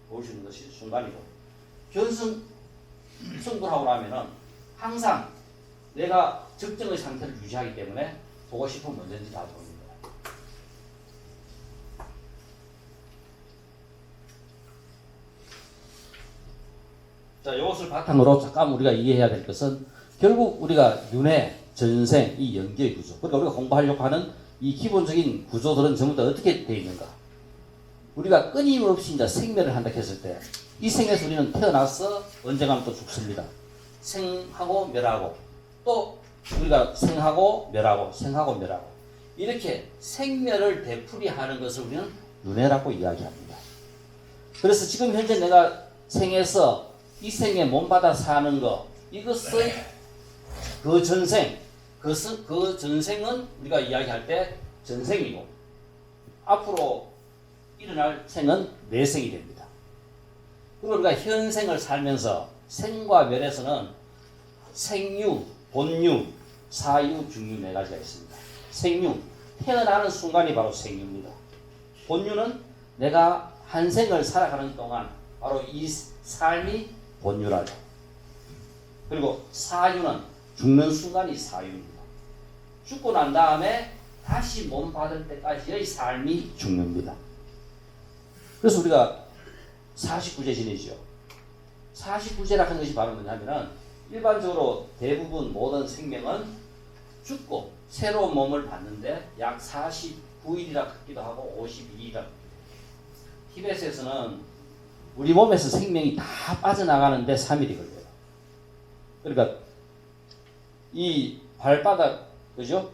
보일 수 있는 것이 순간이고 견성을 하고 나면은 항상 내가 적정의 상태를 유지하기 때문에 보고 싶으면 언제든지 다 보입니다. 자, 이것을 바탕으로 잠깐 우리가 이해해야 될 것은 결국 우리가 윤회, 전생, 이 연계의 구조. 그러니까 우리가 공부하려고 하는 이 기본적인 구조들은 전부 다 어떻게 되어 있는가? 우리가 끊임없이 이제 생멸을 한다 했을 때 이 생에서 우리는 태어나서 언젠가는 또 죽습니다. 생하고 멸하고 또 우리가 생하고 멸하고 생하고 멸하고 이렇게 생멸을 되풀이하는 것을 우리는 윤회라고 이야기합니다. 그래서 지금 현재 내가 생에서 이 생에 몸받아 사는 거 이것은 그 전생 그 전생은 우리가 이야기할 때 전생이고 앞으로 일어날 생은 내생이 됩니다. 그리고 우리가 현생을 살면서 생과 멸에서는 생유, 본유, 사유, 중유 네 가지가 있습니다. 생유, 태어나는 순간이 바로 생유입니다. 본유는 내가 한 생을 살아가는 동안 바로 이 삶이 본유라죠. 그리고 사유는 죽는 순간이 사유입니다. 죽고 난 다음에 다시 몸 받을 때까지의 삶이 중유입니다. 그래서 우리가 49제 지내죠. 49제라 하는 것이 바로 뭐냐면은 일반적으로 대부분 모든 생명은 죽고 새로운 몸을 받는데 약 49일이라 하기도 하고 52일이라. 티베트에서는 우리 몸에서 생명이 다 빠져나가는데 3일이 걸려요. 그러니까 이 발바닥, 그죠?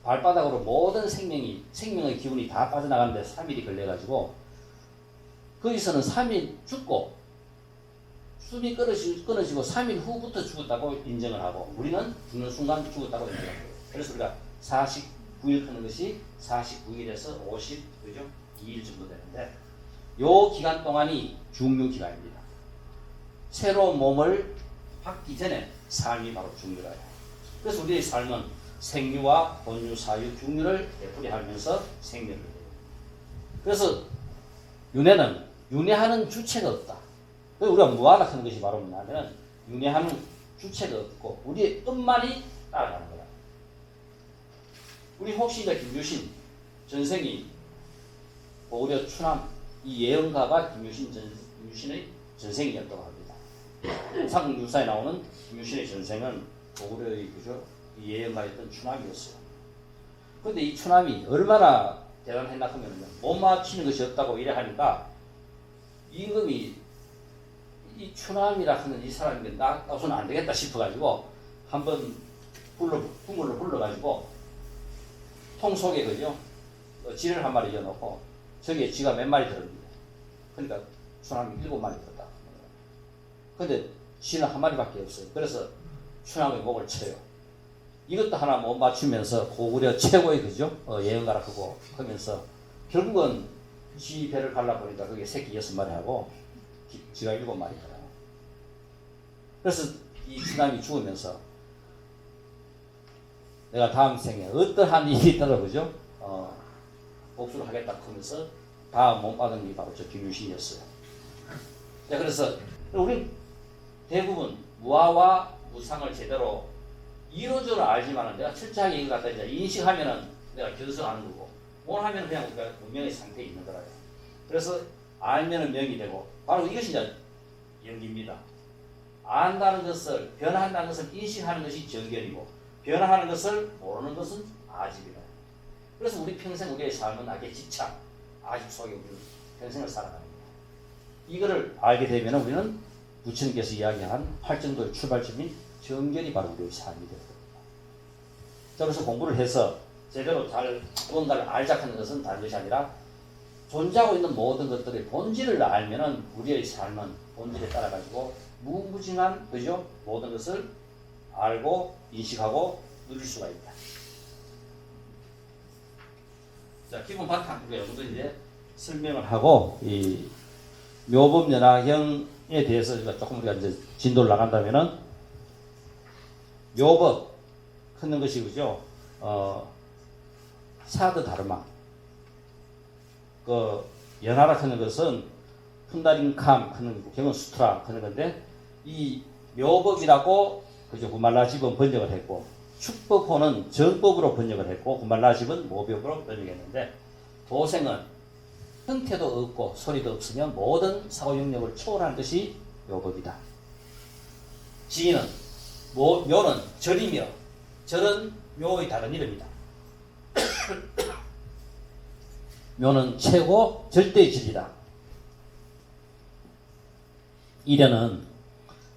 발바닥으로 모든 생명의 기운이 다 빠져나가는데 3일이 걸려가지고 거기서는 3일 죽고 숨이 끊어지고 3일 후부터 죽었다고 인정을 하고 우리는 죽는 순간 죽었다고 인정을 해요. 그래서 우리가 49일 하는 것이 49일에서 52일 정도 되는데 요 기간 동안이 중유 기간입니다. 새로운 몸을 받기 전에 삶이 바로 중유라요. 그래서 우리의 삶은 생유와 본유, 사유, 중유를 되풀이하면서 생멸을 해요. 그래서 윤회는 윤회하는 주체가 없다. 우리가 무한학 하는 것이 바로 뭐냐면 윤회하는 주체가 없고 우리의 뜻만이 따라가는 거다. 우리 혹시 이제 김유신 전생이 고구려 추남 이 예언가가 김유신 김유신의 전생이었다고 합니다. 삼국유사에 나오는 김유신의 전생은 고구려의 그죠 이 예언가였던 추남이었어요. 그런데 이 추남이 얼마나 대단했나 하면요, 못 맞히는 것이 없다고 이래 하니까 임금이 이 추남이라 하는 이 사람이 나서는 안 되겠다 싶어가지고 한번 궁궐로 불러가지고 통 속에 그죠 쥐를 한 마리 이어놓고 저기에 쥐가 몇 마리 들었는데 그러니까 추남이 7마리 들었다. 근데 쥐는 한 마리밖에 없어요. 그래서 추남의 목을 쳐요. 이것도 하나 못 맞추면서 고구려 최고의 그죠 예언가라 하고 하면서 결국은 쥐 배를 갈라보니까 그게 새끼 6마리 하고 쥐가 7마리더라. 그래서 이 추남이 죽으면서 내가 다음 생에 어떠한 일이 있더라도 그죠 복수를 하겠다 하면서 다음 몸받은 게 바로 저 김유신이었어요. 자, 그래서 우리 대부분 무아와 무상을 제대로 이론적으로 알지만은 내가 철저하게 이걸 갖다 이제 인식하면은 내가 견성하는 거고 못 하면 그냥 우리가 문명의 상태에 있는 거라요. 그래서 알면은 명이 되고 바로 이것이 이제 연기입니다. 안다는 것을 변한다는 것을 인식하는 것이 정견이고 변화하는 것을 모르는 것은 아집이다. 그래서 우리 평생 우리의 삶은 악의 지착, 아집 속에 우리는 평생을 살아가는 거예요. 이거를 알게 되면 우리는 부처님께서 이야기한 활정도의 출발점인 정견이 바로 우리의 삶이 되는 겁니다. 자, 그래서 공부를 해서 제대로 잘 무언가를 알자 하는 것은 다른 것이 아니라 존재하고 있는 모든 것들의 본질을 알면은 우리의 삶은 본질에 따라가지고 무궁무진한 그죠? 모든 것을 알고 인식하고 누릴 수가 있다. 자, 기본 바탕 우리가 모두 이제 설명을 하고 이 묘법연화경에 대해서 조금 우리가 이제 진도를 나간다면은 묘법 하는 것이 그죠? 사드 다르마. 그 연화라 하는 것은 푼다린캄 하는 경은 수트라 하는 건데 이 묘법이라고 그죠? 구말라집은 번역을 했고 축법호는 정법으로 번역을 했고 구말라집은 모법으로 번역했는데 도생은 형태도 없고 소리도 없으면 모든 사고 영역을 초월하는 것이 묘법이다. 지인은 묘는 절이며 절은 묘의 다른 이름이다. 묘는 최고 절대의 진리다. 이래는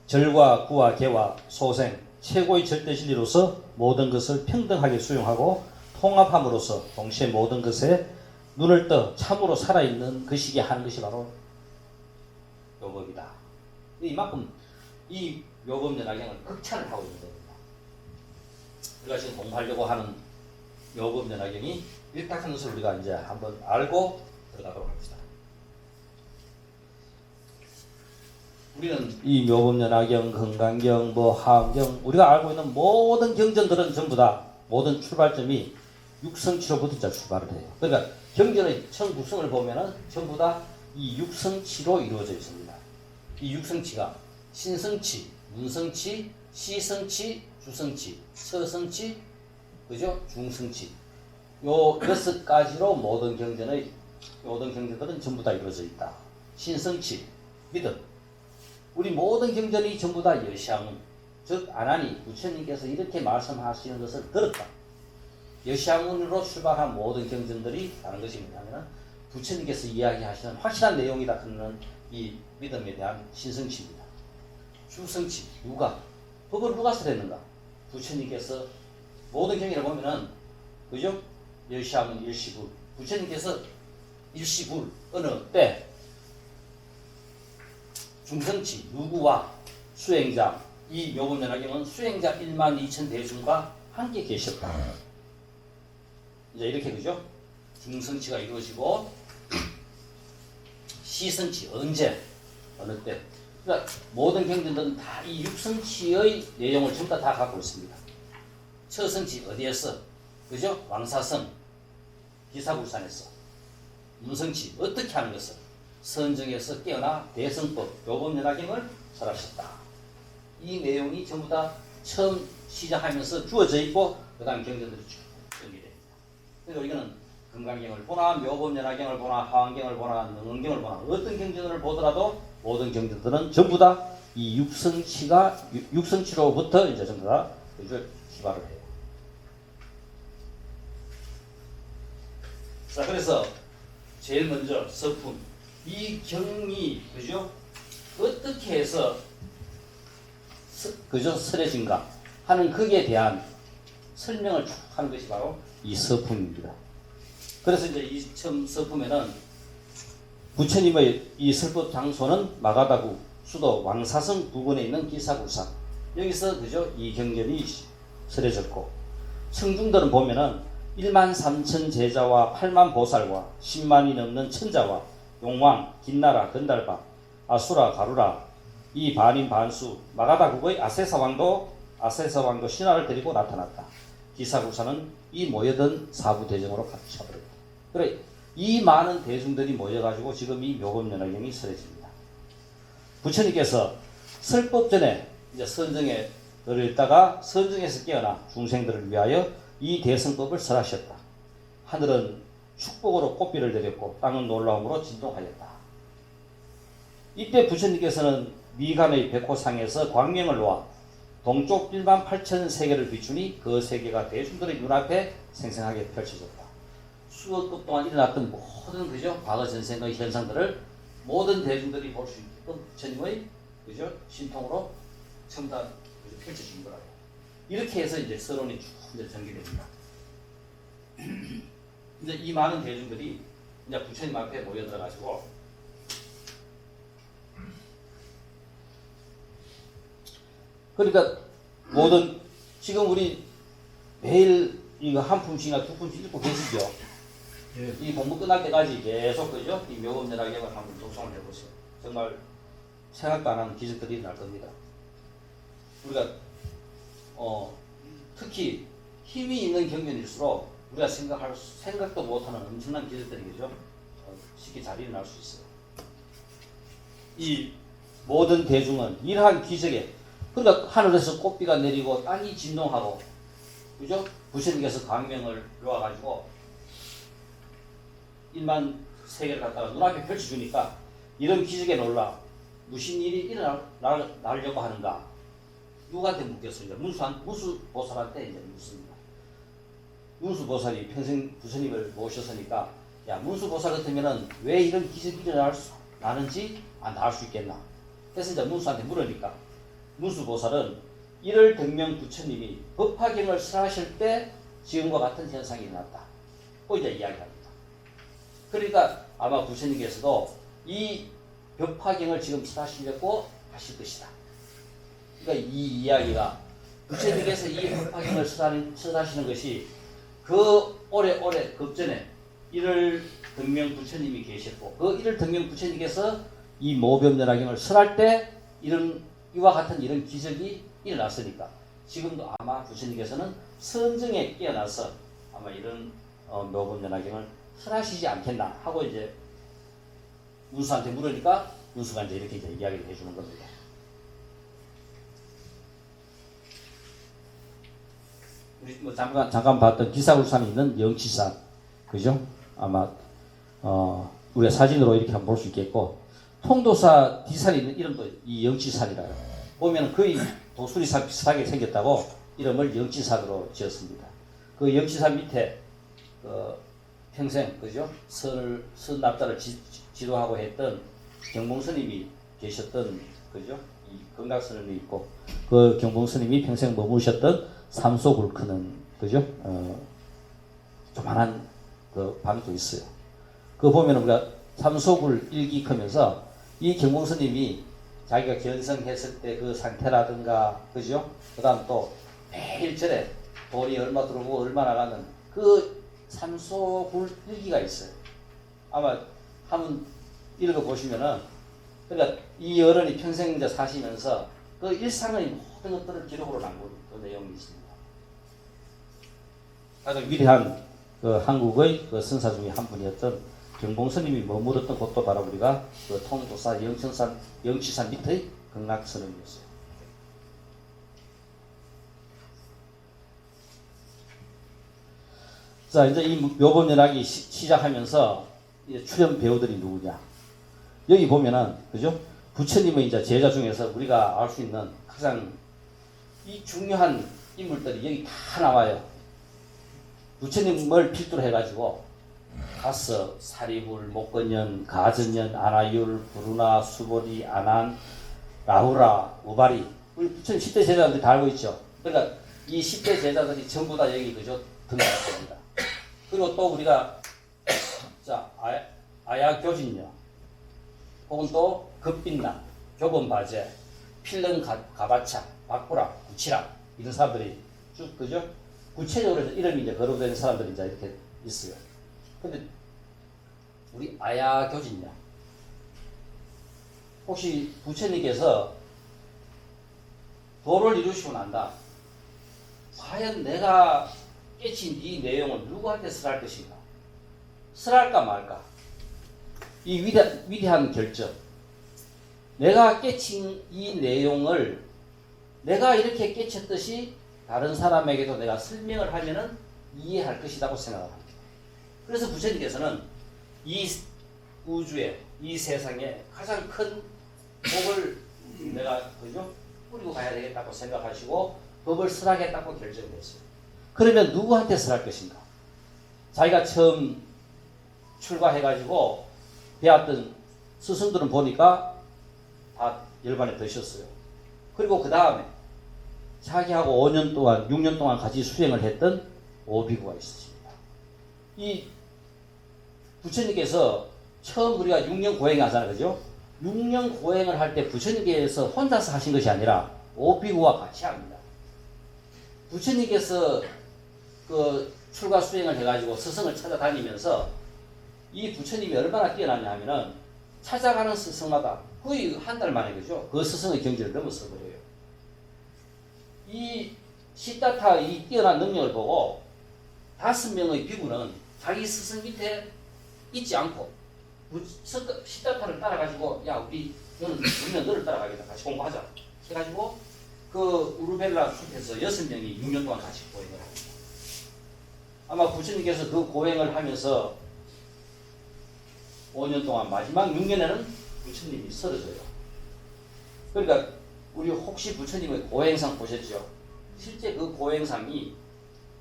절과 구와 개와 소생 최고의 절대 진리로서 모든 것을 평등하게 수용하고 통합함으로써 동시에 모든 것에 눈을 떠 참으로 살아있는 것이게 하는 것이 바로 묘법이다. 이만큼 이 묘법연화경을 극찬을 하고 있는 겁니다. 우리가 지금 공부하려고 하는 묘법연화경이 일딱한 것을 우리가 이제 한번 알고 들어가도록 합시다. 우리는 이 묘법연화경, 건강경, 하암경 우리가 알고 있는 모든 경전들은 전부 다 모든 출발점이 육성치로부터 출발을 해요. 그러니까 경전의 청구성을 보면은 전부 다 이 육성치로 이루어져 있습니다. 이 육성치가 신성치, 문성치, 시성치, 주성치, 서성치, 그죠? 중성치. 요 6가지로 모든 경전들은 전부 다 이루어져 있다. 신성치, 믿음. 우리 모든 경전이 전부 다 여시아문, 즉 아나니 부처님께서 이렇게 말씀하시는 것을 들었다. 여시아문으로 출발한 모든 경전들이 다른 것이 뭐냐면 부처님께서 이야기하시는 확실한 내용이다 하는 이 믿음에 대한 신성치입니다. 주성치, 누가? 그걸 누가 설했는가? 부처님께서 모든 경전을 보면은 그죠? 여시아문 일시불, 부처님께서 일시불 어느 때 중성치, 누구와 수행자, 이 묘법연화경은 수행자 12,000 대중과 함께 계셨다. 이제 이렇게 그죠? 중성치가 이루어지고 시성치 언제 어느 때 그러니까 모든 경전들은 다 이 육성치의 내용을 전부 다 갖고 있습니다. 처성치 어디에서 그죠? 왕사성 기사불산에서 문성치 어떻게 하는 것을 선정에서 깨어나 대성법 묘법연화경을 설하셨다. 이 내용이 전부 다 처음 시작하면서 주어져 있고 그 다음 경전들이 쭉 연기됩니다. 그래서 우리는 건강경을 보나 묘법연화경을 보나 화엄경을 보나 능언경을 보나 어떤 경전을 보더라도 모든 경전들은 전부 다 이 육성치로부터 이제 전부 다 출발을 해요. 자, 그래서 제일 먼저 서품 이 경이 그죠? 어떻게 해서 그죠? 설해진가 하는 거기에 대한 설명을 쭉 하는 것이 바로 이 서품입니다. 그래서 이제 이 처음 서품에는 부처님의 이 설법 장소는 마가다구 수도 왕사성 부근에 있는 기사굴산 여기서 그죠? 이 경전이 설해졌고 청중들은 보면은 1만 3천 제자와 8만 보살과 10만이 넘는 천자와 용왕, 긴나라, 건달바, 아수라, 가루라 이 반인 반수 마가다국의 아세사왕도 신하를 데리고 나타났다. 기사굴산은 이 모여든 사부 대정으로 가득 차버렸다. 그래 이 많은 대중들이 모여가지고 지금 이 묘법연화경이 설해집니다. 부처님께서 설법 전에 이제 선정에 들어있다가 선정에서 깨어나 중생들을 위하여 이 대성법을 설하셨다. 하늘은 축복으로 꽃비를 내렸고 땅은 놀라움으로 진동하였다. 이때 부처님께서는 미간의 백호상에서 광명을 놓아 동쪽 1만 8천 세계를 비추니 그 세계가 대중들의 눈앞에 생생하게 펼쳐졌다. 수억 급 동안 일어났던 모든 그죠 과거 전생의 현상들을 모든 대중들이 볼 수 있게끔 부처님의 그죠 신통으로 전부 다 펼쳐진 거라고. 이렇게 해서 이제 서론이 쭉 이제 전개됩니다. 이제 이 많은 대중들이 이제 부처님 앞에 모여들어가지고 그러니까 모든 지금 우리 매일 이거 한 품씩이나 두 품씩 읽고 계시죠? 예. 이 공부 끝날 때까지 계속 그죠? 이 묘법연화경을 한번 독송을 해보세요. 정말 생각도 안 하는 기적들이 일어날 겁니다. 우리가 특히 힘이 있는 경전일수록 우리가 생각도 못하는 엄청난 기적들이 그죠? 쉽게 잘 일어날 수 있어요. 이 모든 대중은 이러한 기적에 그러니까 하늘에서 꽃비가 내리고 땅이 진동하고 그죠? 부처님께서 광명을 놓아가지고 1만 세계를 갖다가 눈앞에 펼쳐주니까 이런 기적에 놀라 무슨 일이 일어나려고 하는가 누구한테 묻겠습니까? 문수보살한테 이제 묻습니다. 문수보살이 평생 부처님을 모셨으니까 야 문수보살 같으면은 왜 이런 기적이 일어나는지 나을 수 있겠나? 그래서 이제 문수한테 물으니까 문수보살은 1월 덕명 부처님이 법화경을 설하실 때 지금과 같은 현상이 일어났다. 그 이제 이야기합니다. 그러니까 아마 부처님께서도 이 법화경을 지금 설하시려고 하실 것이다. 그러니까 이 이야기가 부처님께서 이 법화경을 설하시는 것이 그 오래 급전에 1월 덕명 부처님이 계셨고 그 1월 덕명 부처님께서 이 모법연화경을 설할 때 이와 같은 이런 기적이 일어났으니까 지금도 아마 부처님께서는 선정에 깨어나서 아마 이런 묘법연화경을 설하시지 않겠나 하고 이제 문수한테 물으니까 문수가 이제 이렇게 이제 이야기를 해주는 겁니다. 우리 뭐 잠깐 봤던 기사굴산에 있는 영치산, 그죠? 아마 우리가 사진으로 이렇게 한번 볼 수 있겠고 통도사 뒤산에 있는 이름도 이 영치산이라요. 보면 거의 도수리산 비슷하게 생겼다고 이름을 영치산으로 지었습니다. 그 영치산 밑에 평생 그죠? 선 납자를 지도하고 했던 경봉스님이 계셨던 그죠? 이 건각스님이 있고 그 경봉스님이 평생 머무셨던 삼소굴크는 그죠? 조만한 그 방도 있어요. 그거 보면 우리가 삼소굴 일기하면서 이 경봉스님이 자기가 견성했을 때 그 상태라든가 그죠? 그 다음 또 매일 절에 돈이 얼마 들어오고 얼마 나가는 그 삼소굴 일기가 있어요. 아마 한번 읽어보시면은 그러니까 이 어른이 평생 이제 사시면서 그 일상의 모든 것들을 기록으로 남긴 그 내용이 있습니다. 아주 위대한 그 한국의 그 선사 중에 한 분이었던 경봉스님이 머물렀던 곳도 바로 우리가 그 통도사 영치산 밑의 극락선언이었어요. 자, 이제 이 묘법연화기 시작하면서 이제 출연 배우들이 누구냐? 여기 보면은 그죠? 부처님의 이제 제자 중에서 우리가 알 수 있는 가장 이 중요한 인물들이 여기 다 나와요. 부처님을 필두로 해가지고 가서 사리불, 목건년, 가전년, 아나율, 부르나, 수보리, 아난, 라후라, 우바리 우리 부처님 10대 제자들이 다 알고 있죠. 그러니까 이 10대 제자들이 전부 다 여기 그저 등장했습니다. 그리고 또 우리가 자 아야교진녀 혹은 또 급빛나, 교본바제, 필름 가바차, 박구라, 구치라 이런 사람들이 쭉 그죠? 구체적으로 이름이 이제 거론된 사람들이 이제 이렇게 있어요. 근데 우리 아야교진녀 혹시 부처님께서 도를 이루시고 난다. 과연 내가 깨친 이 내용을 누구한테 설할 것인가? 설할까 말까? 이 위대한 결정. 내가 깨친 이 내용을 내가 이렇게 깨쳤듯이 다른 사람에게도 내가 설명을 하면은 이해할 것이라고 생각을 합니다. 그래서 부처님께서는 이 우주에, 이 세상에 가장 큰 복을 내가 그죠? 뿌리고 가야 되겠다고 생각하시고 법을 설하겠다고 결정했어요. 그러면 누구한테 설할 것인가? 자기가 처음 출가해가지고 배웠던 스승들은 보니까 다 열반에 드셨어요. 그리고 그 다음에 자기하고 5년 동안, 6년 동안 같이 수행을 했던 오비구가 있었습니다. 이 부처님께서 처음 우리가 6년 고행을 하잖아요. 그죠? 6년 고행을 할 때 부처님께서 혼자서 하신 것이 아니라 오비구와 같이 합니다. 부처님께서 그 출가 수행을 해가지고 스승을 찾아다니면서 이 부처님이 얼마나 뛰어났냐 하면은 찾아가는 스승마다 거의 한 달 만에 그죠? 그 스승의 경지를 넘어서 버려요. 이 시다타 이 뛰어난 능력을 보고 5명의 비구는 자기 스승 밑에 있지 않고 시다타를 따라가지고 야 우리는 너를 따라가겠다 같이 공부하자 해가지고 그 우르벨라 숲에서 6명이 6년 동안 같이 고행을 합니다. 아마 부처님께서 그 고행을 하면서 5년 동안 마지막 6년에는 부처님이 쓰러져요. 그러니까 우리 혹시 부처님의 고행상 보셨죠? 실제 그 고행상이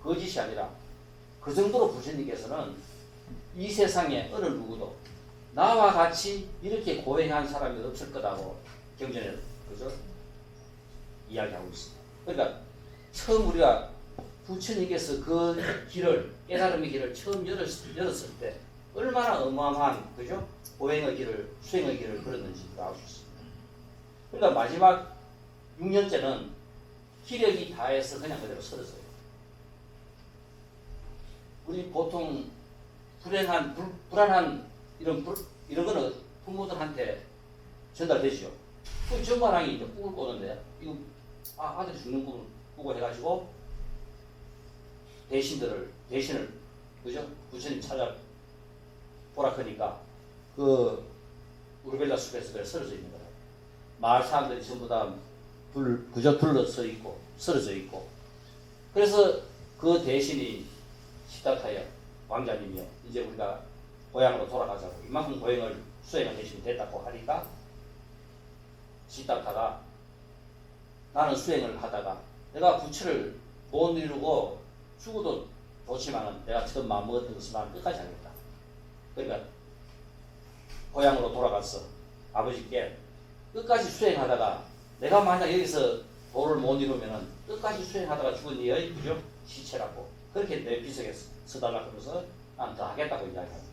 거짓이 아니라 그 정도로 부처님께서는 이 세상에 어느 누구도 나와 같이 이렇게 고행한 사람이 없을 거라고 경전에 그죠? 이야기하고 있습니다. 그러니까 처음 우리가 부처님께서 그 길을 깨달음의 길을 처음 열었을 때 얼마나 어마어마한 그죠? 고행의 길을 수행의 길을 걸었는지 알 수 있습니다. 그러니까 마지막 6년째는 기력이 다해서 그냥 그대로 서러져요. 우리 보통 불안한 이런 거는 부모들한테 전달되죠. 그 정관왕이 이제 꿈을 꾸는데 이거 아들이 죽는 꿈을 꾸고 해가지고 대신을 그죠? 부처님 찾아 보라 하니까 그 우르벨라 숲에서 쓰러져 있는 거예요. 마을 사람들이 전부 다 그저 둘러서 있고 쓰러져 있고 그래서 그 대신이 시다타야 왕자님이요. 이제 우리가 고향으로 돌아가자고 이만큼 고행을 수행을 해주면 됐다고 하니까 시다타가 나는 수행을 하다가 내가 부처를 못 이루고 죽어도 좋지만은 내가 처음 마음먹었던 것을 나는 끝까지 하겠다. 그러니까 고향으로 돌아가서 아버지께 끝까지 수행하다가 내가 만약 여기서 도를 못 이루면은 끝까지 수행하다가 죽은 이의 그죠? 시체라고 그렇게 내 비석에 써달라고 그러면서 난 더 하겠다고 이야기합니다.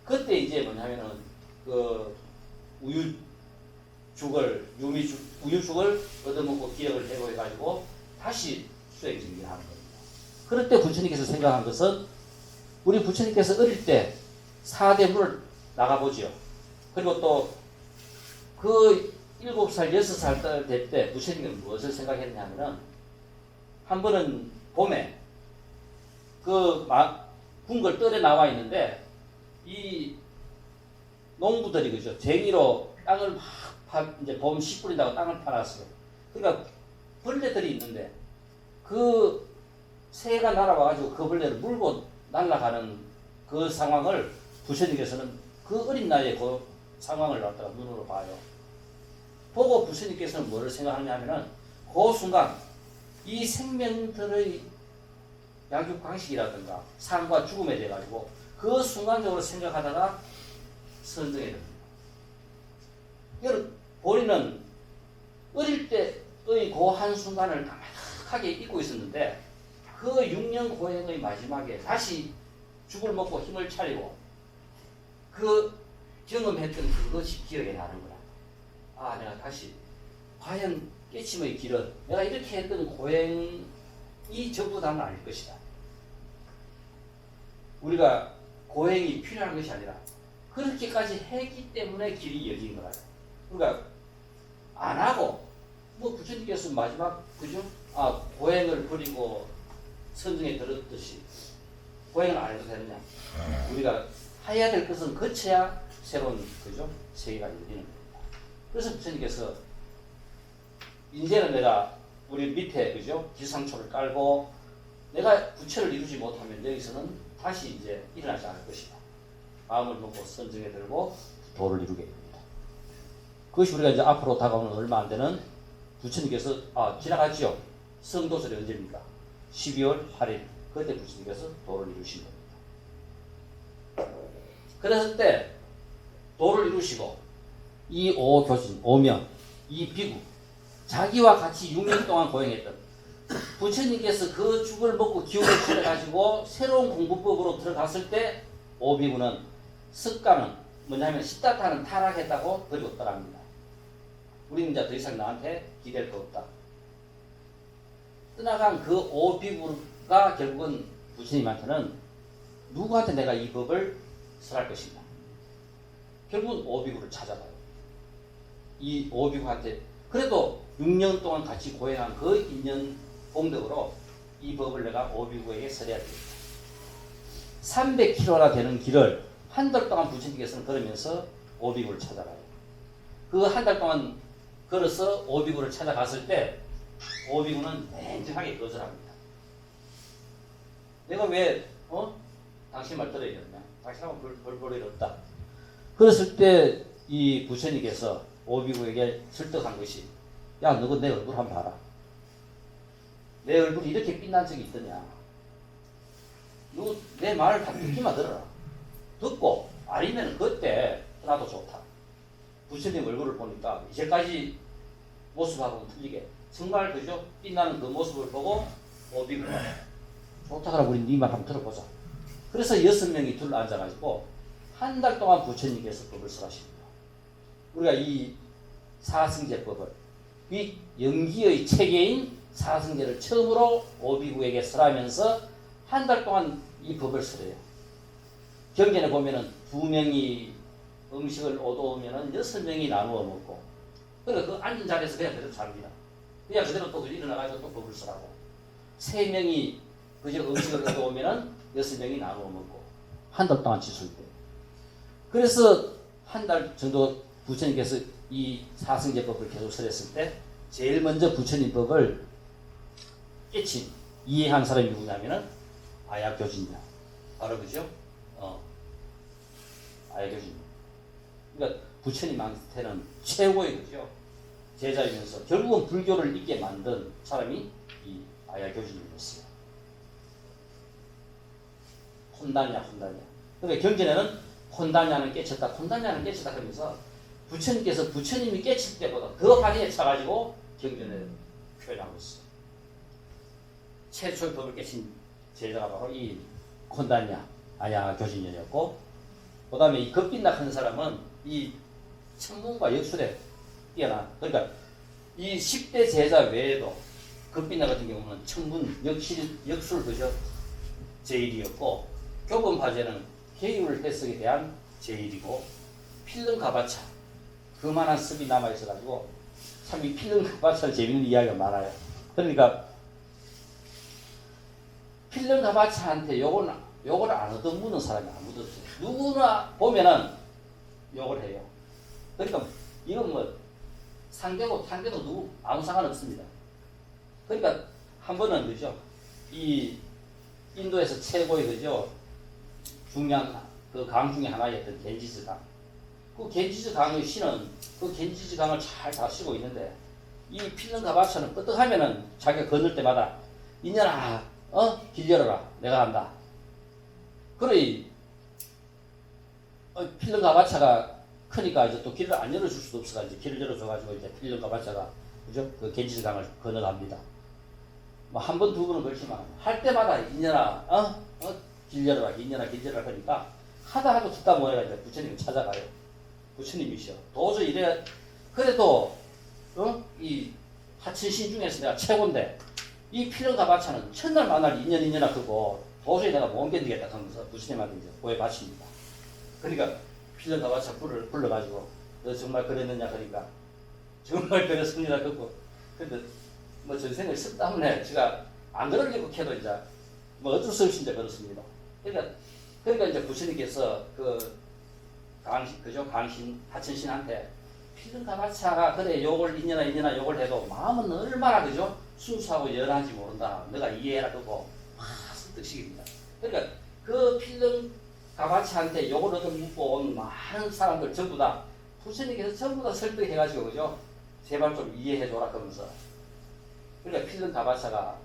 그때 이제 뭐냐면은 그 우유죽을 얻어먹고 기억을 회복해가지고 다시 수행 정리하는 겁니다. 그럴 때 부처님께서 생각한 것은 우리 부처님께서 어릴 때 4대 문을 나가보지요. 그리고 또 그 7살, 6살 될 때 부처님은 무엇을 생각했냐면은 한 번은 봄에 그 궁궐 뜰에 나와 있는데 이 농부들이 그죠 쟁이로 땅을 막 이제 봄 씨 뿌린다고 땅을 파놨어요. 그러니까 벌레들이 있는데 그 새가 날아와가지고 그 벌레를 물고 날아가는 그 상황을 부처님께서는 그 어린 나이에 그 상황을 갖다가 눈으로 봐요. 보고 부처님께서는 뭐를 생각하냐면은 그 순간 이 생명들의 양육 방식이라든가 삶과 죽음에 대해 가지고 그 순간적으로 생각하다가 선정이 됩니다. 이걸 본인은 어릴 때의 그 한순간을 까마득하게 잊고 있었는데 그 6년 고행의 마지막에 다시 죽을 먹고 힘을 차리고 그 경험했던 그것이 기억에 나는 거야. 아, 내가 다시 과연 깨침의 길은 내가 이렇게 했던 고행이 전부 다는 아닐 것이다. 우리가 고행이 필요한 것이 아니라 그렇게까지 했기 때문에 길이 열린 거라. 그러니까 안 하고 뭐 부처님께서 마지막 그죠? 아, 고행을 버리고 선정에 들었듯이 고행을 안 해도 되느냐? 우리가 해야 될 것은 거쳐야 새로운 그죠? 세계가 열리는 겁니다. 그래서 부처님께서 이제는 내가 우리 밑에 그죠? 기상초를 깔고 내가 부처를 이루지 못하면 여기서는 다시 이제 일어나지 않을 것이다. 마음을 먹고 선정에 들고 도를 이루게 됩니다. 그것이 우리가 이제 앞으로 다가오는 얼마 안 되는 부처님께서 지나갔죠. 성도설이 언제입니까? 12월 8일 그때 부처님께서 도를 이루신 겁니다. 그랬을 때 도를 이루시고 이 오교진, 오명, 이 비구 자기와 같이 6년 동안 고행했던 부처님께서 그 죽을 먹고 기운을 차려가지고 새로운 공부법으로 들어갔을 때 오비구는 습관은 뭐냐면 시다타는 타락했다고 버리고 떠납니다. 우리는 이제 더 이상 나한테 기댈 거 없다. 떠나간 그 오비구가 결국은 부처님한테는 누구한테 내가 이 법을 설할 것인가. 결국은 오비구를 찾아가요. 이 오비구한테 그래도 6년 동안 같이 고행한 그 인연 공덕으로 이 법을 내가 오비구에게 설해야 됩니다. 300km나 되는 길을 한 달 동안 부처님께서는 걸으면서 오비구를 찾아가요. 그 한 달 동안 걸어서 오비구를 찾아갔을 때 오비구는 냉정하게 거절합니다. 내가 왜 당신 말 들어야 되느냐? 당신하고 별 볼 일 없다. 그랬을 때 이 부처님께서 오비구에게 설득한 것이 야, 너가 내 얼굴 한번 봐라. 내 얼굴이 이렇게 빛난 적이 있더냐? 너 내 말을 다 듣기만 들어라. 듣고 아니면 그때 나도 좋다. 부처님 얼굴을 보니까 이제까지 모습하고는 틀리게 정말 그죠? 빛나는 그 모습을 보고 오비구가 좋다 그러면 우리 네 말 한번 들어보자. 그래서 6명이 둘러 앉아가지고 한 달 동안 부처님께서 법을 설하십니다. 우리가 이 사승제법을 이 영기의 체계인 사승제를 처음으로 오비구에게 설하면서 한 달 동안 이 법을 설해요. 경전에 보면은 2명이 음식을 얻어오면은 6명이 나누어 먹고, 그러니까 그 앉은 자리에서 그냥 그대로 잡니다. 그냥 그대로 또 일어나가지고 또 법을 설하고, 3명이 그저 음식을 얻어오면은 6명이 나누어 먹고, 한 달 동안 지속돼요. 그래서 한 달 정도 부처님께서 이 사승제법을 계속 설했을 때, 제일 먼저 부처님 법을 깨친, 이해한 사람이 누구냐면은 아야교진이야. 바로 그죠? 아야교진. 그러니까 부처님한테는 최고의 그죠? 제자이면서 결국은 불교를 잊게 만든 사람이 이 아야교진이었어요. 혼다냐. 그러니까 경전에는 혼다냐는 깨쳤다, 혼다냐는 깨쳤다 하면서 부처님께서 부처님이 깨칠 때보다 더 화기에 차가지고 경전에 표현하고 있어요. 최초의 법을 깨친 제자가 바로 이 콘다냐 아야교진이었고, 그 다음에 이 급빛낙하는 사람은 이 천문과 역술에 뛰어난, 그러니까 이 10대 제자 외에도 급빛낙 같은 경우는 천문, 역술 그죠? 제1이었고, 교본파제는 계율 해석에 대한 제1이고, 필름가바차 그만한 습이 남아있어가지고 참 이 필름가바차 재밌는 이야기가 많아요. 그러니까 필름가바차한테 욕을 안 얻어묻는 사람이 아무도 없어요. 누구나 보면은 욕을 해요. 그러니까 이건 뭐 상대도 누구 아무 상관없습니다. 그러니까 한 번은 그죠? 이 인도에서 최고의 그죠? 중요한 그 강 중에 하나였던 겐지스 강. 그 겐지즈강의 신은 그 겐지즈강을 잘 다스리고 있는데 이 필름가바차는 끄떡하면은 자기가 건널 때마다 이년아 길 열어라 내가 간다. 그래 필름가바차가 크니까 이제 또 길을 안 열어줄 수도 없어가 이제 길을 열어줘가지고 이제 필름가바차가 그죠 그 겐지즈강을 건너갑니다. 뭐 한 번 두 번은 그렇지만 할 때마다 이년아 길 열어라 이년아 길 열어라 그러니까 하다 듣다 보니까 이제 부처님을 찾아가요. 부처님이시여 도저히 이래 그래도 이 하천신 중에서 내가 최고인데 이 필름가바차는 첫날 만날 인연아 그거 도저히 내가 못 견디겠다 하면서 부처님한테 이제 고해 바칩니다. 그러니까 필름가바차 불러가지고 너 정말 그랬느냐 그러니까 정말 그랬습니다 그거 근데 뭐 전생을 썼다 때문에 제가 안 그러려고 해도 이제 뭐 어쩔 수 없이 이제 그렇습니다. 그러니까 이제 부처님께서 강신 하천신한테 필름가바차가 그래 욕을 인연아 욕을 해도 마음은 얼마나 그죠 순수하고 연한지 모른다. 너가 이해해라 그거 막 설득식입니다. 그러니까 그 필름가바차한테 욕을 얻어먹고 온 많은 사람들 전부 다 부처님께서 전부 다 설득해가지고 그죠 제발 좀 이해해줘라 그러면서 그러니까 필름가바차가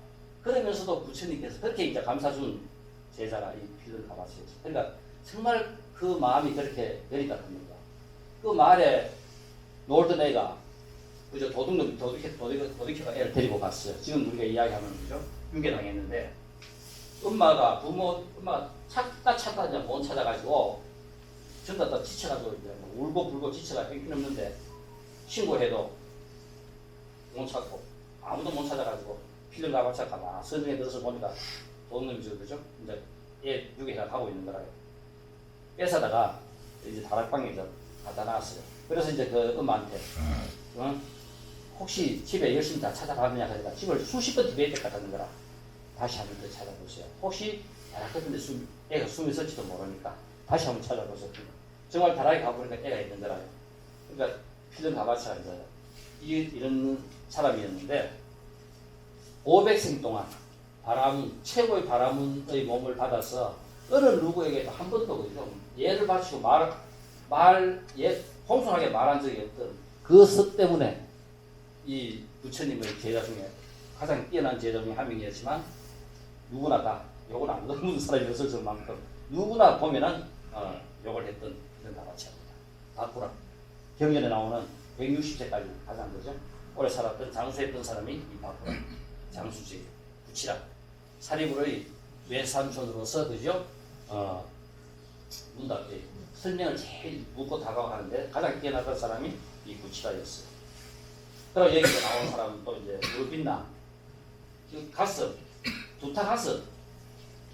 그러면서도 부처님께서 그렇게 이제 감사준 제자가 이 필름가바차였어요. 그러니까 정말 그 마음이 그렇게 여리다 합니다. 그 말에 놀던 애가 그저 도둑이가 애를 데리고 갔어요. 지금 우리가 이야기하면 그죠 유괴당했는데 엄마가 찾다 이제 못 찾아가지고 전부 다 지쳐가지고 이제 울고 불고 지쳐가 형편없는데 신고해도 못 찾고 아무도 못 찾아가지고 필름가바차가 막 선생에 들어서 보니까 도둑놈이죠 그죠 이제 얘 유괴가 가고 있는 거라요. 뺏어다가 이제 다락방에 이제 갖다 놨어요. 그래서 이제 그 엄마한테 혹시 집에 열심히 다 찾아봤느냐 그러니까 집을 수십 번 뒤에 갔다는 거라 다시 한번 더 찾아보세요. 혹시 다락 같은데 애가 숨이 설지도 모르니까 다시 한번 찾아보세요. 정말 다락에 가보니까 애가 있는 거라요. 그러니까 필름가바차가 이제 이런 사람이었는데 500생 동안 최고의 바라문의 몸을 받아서 어느 누구에게도 한 번도 그죠 예를 바치고 공손하게 말한 적이 없던 그 습 때문에 이 부처님의 제자 중에 가장 뛰어난 제자 중에 한 명이었지만 누구나 다 욕을 안 넣는 사람이 없을 만큼 누구나 보면은 욕을 했던 그런 가바차입니다. 다꾸라 경전에 나오는 160세까지 가장 거죠 오래 살았던 장수했던 사람이 이 바꾸라 장수지 부치라 사리불의 외삼촌으로서 그죠 문답게 설명을 제일 묻고 다가가는데 가장 뛰어났던 사람이 이 부치라였어요. 그리고 여기 나온 사람은 또 이제 우르빈나 가습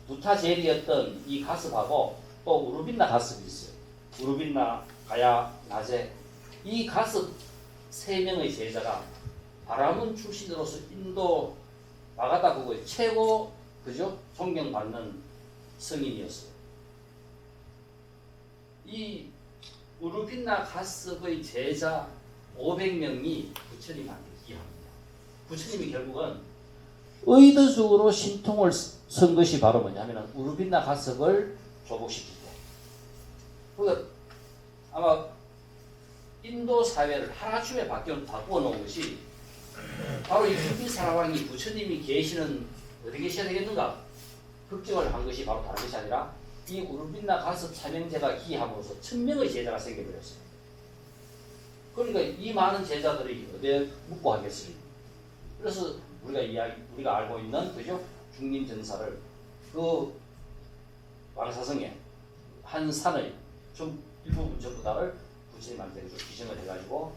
두타 젤이었던 이 가습하고 또 우르빈나 가습이 있어요. 우르빈나 가야 나제 이 가습 세 명의 제자가 바라문 출신으로서 인도 마가다 국의 최고 그죠 존경받는 성인이었어요. 이 우르빈나 가습의 제자 500명이 부처님한테 기합니다. 부처님이 결국은 의도적으로 신통을 쓴 것이 바로 뭐냐면 우르빈나 가습을 조복시킬 때. 그러니까 아마 인도 사회를 하루아침에 바꾸어 놓은 것이 바로 이 부비사라왕이 부처님이 계시는 어디 계셔야 되겠는가 걱정을 한 것이 바로 다른 것이 아니라 이 우르빈나 가습 사명제가 기함으로써 1000명의 제자가 생겨버렸어요. 그러니까 이 많은 제자들이 어디에 묵고 하겠습니까? 그래서 우리가 알고 있는 그죠 중림전사를 그 왕사성에 한 산의 좀 일부분 전부 다를 부처님한테 기증을 해가지고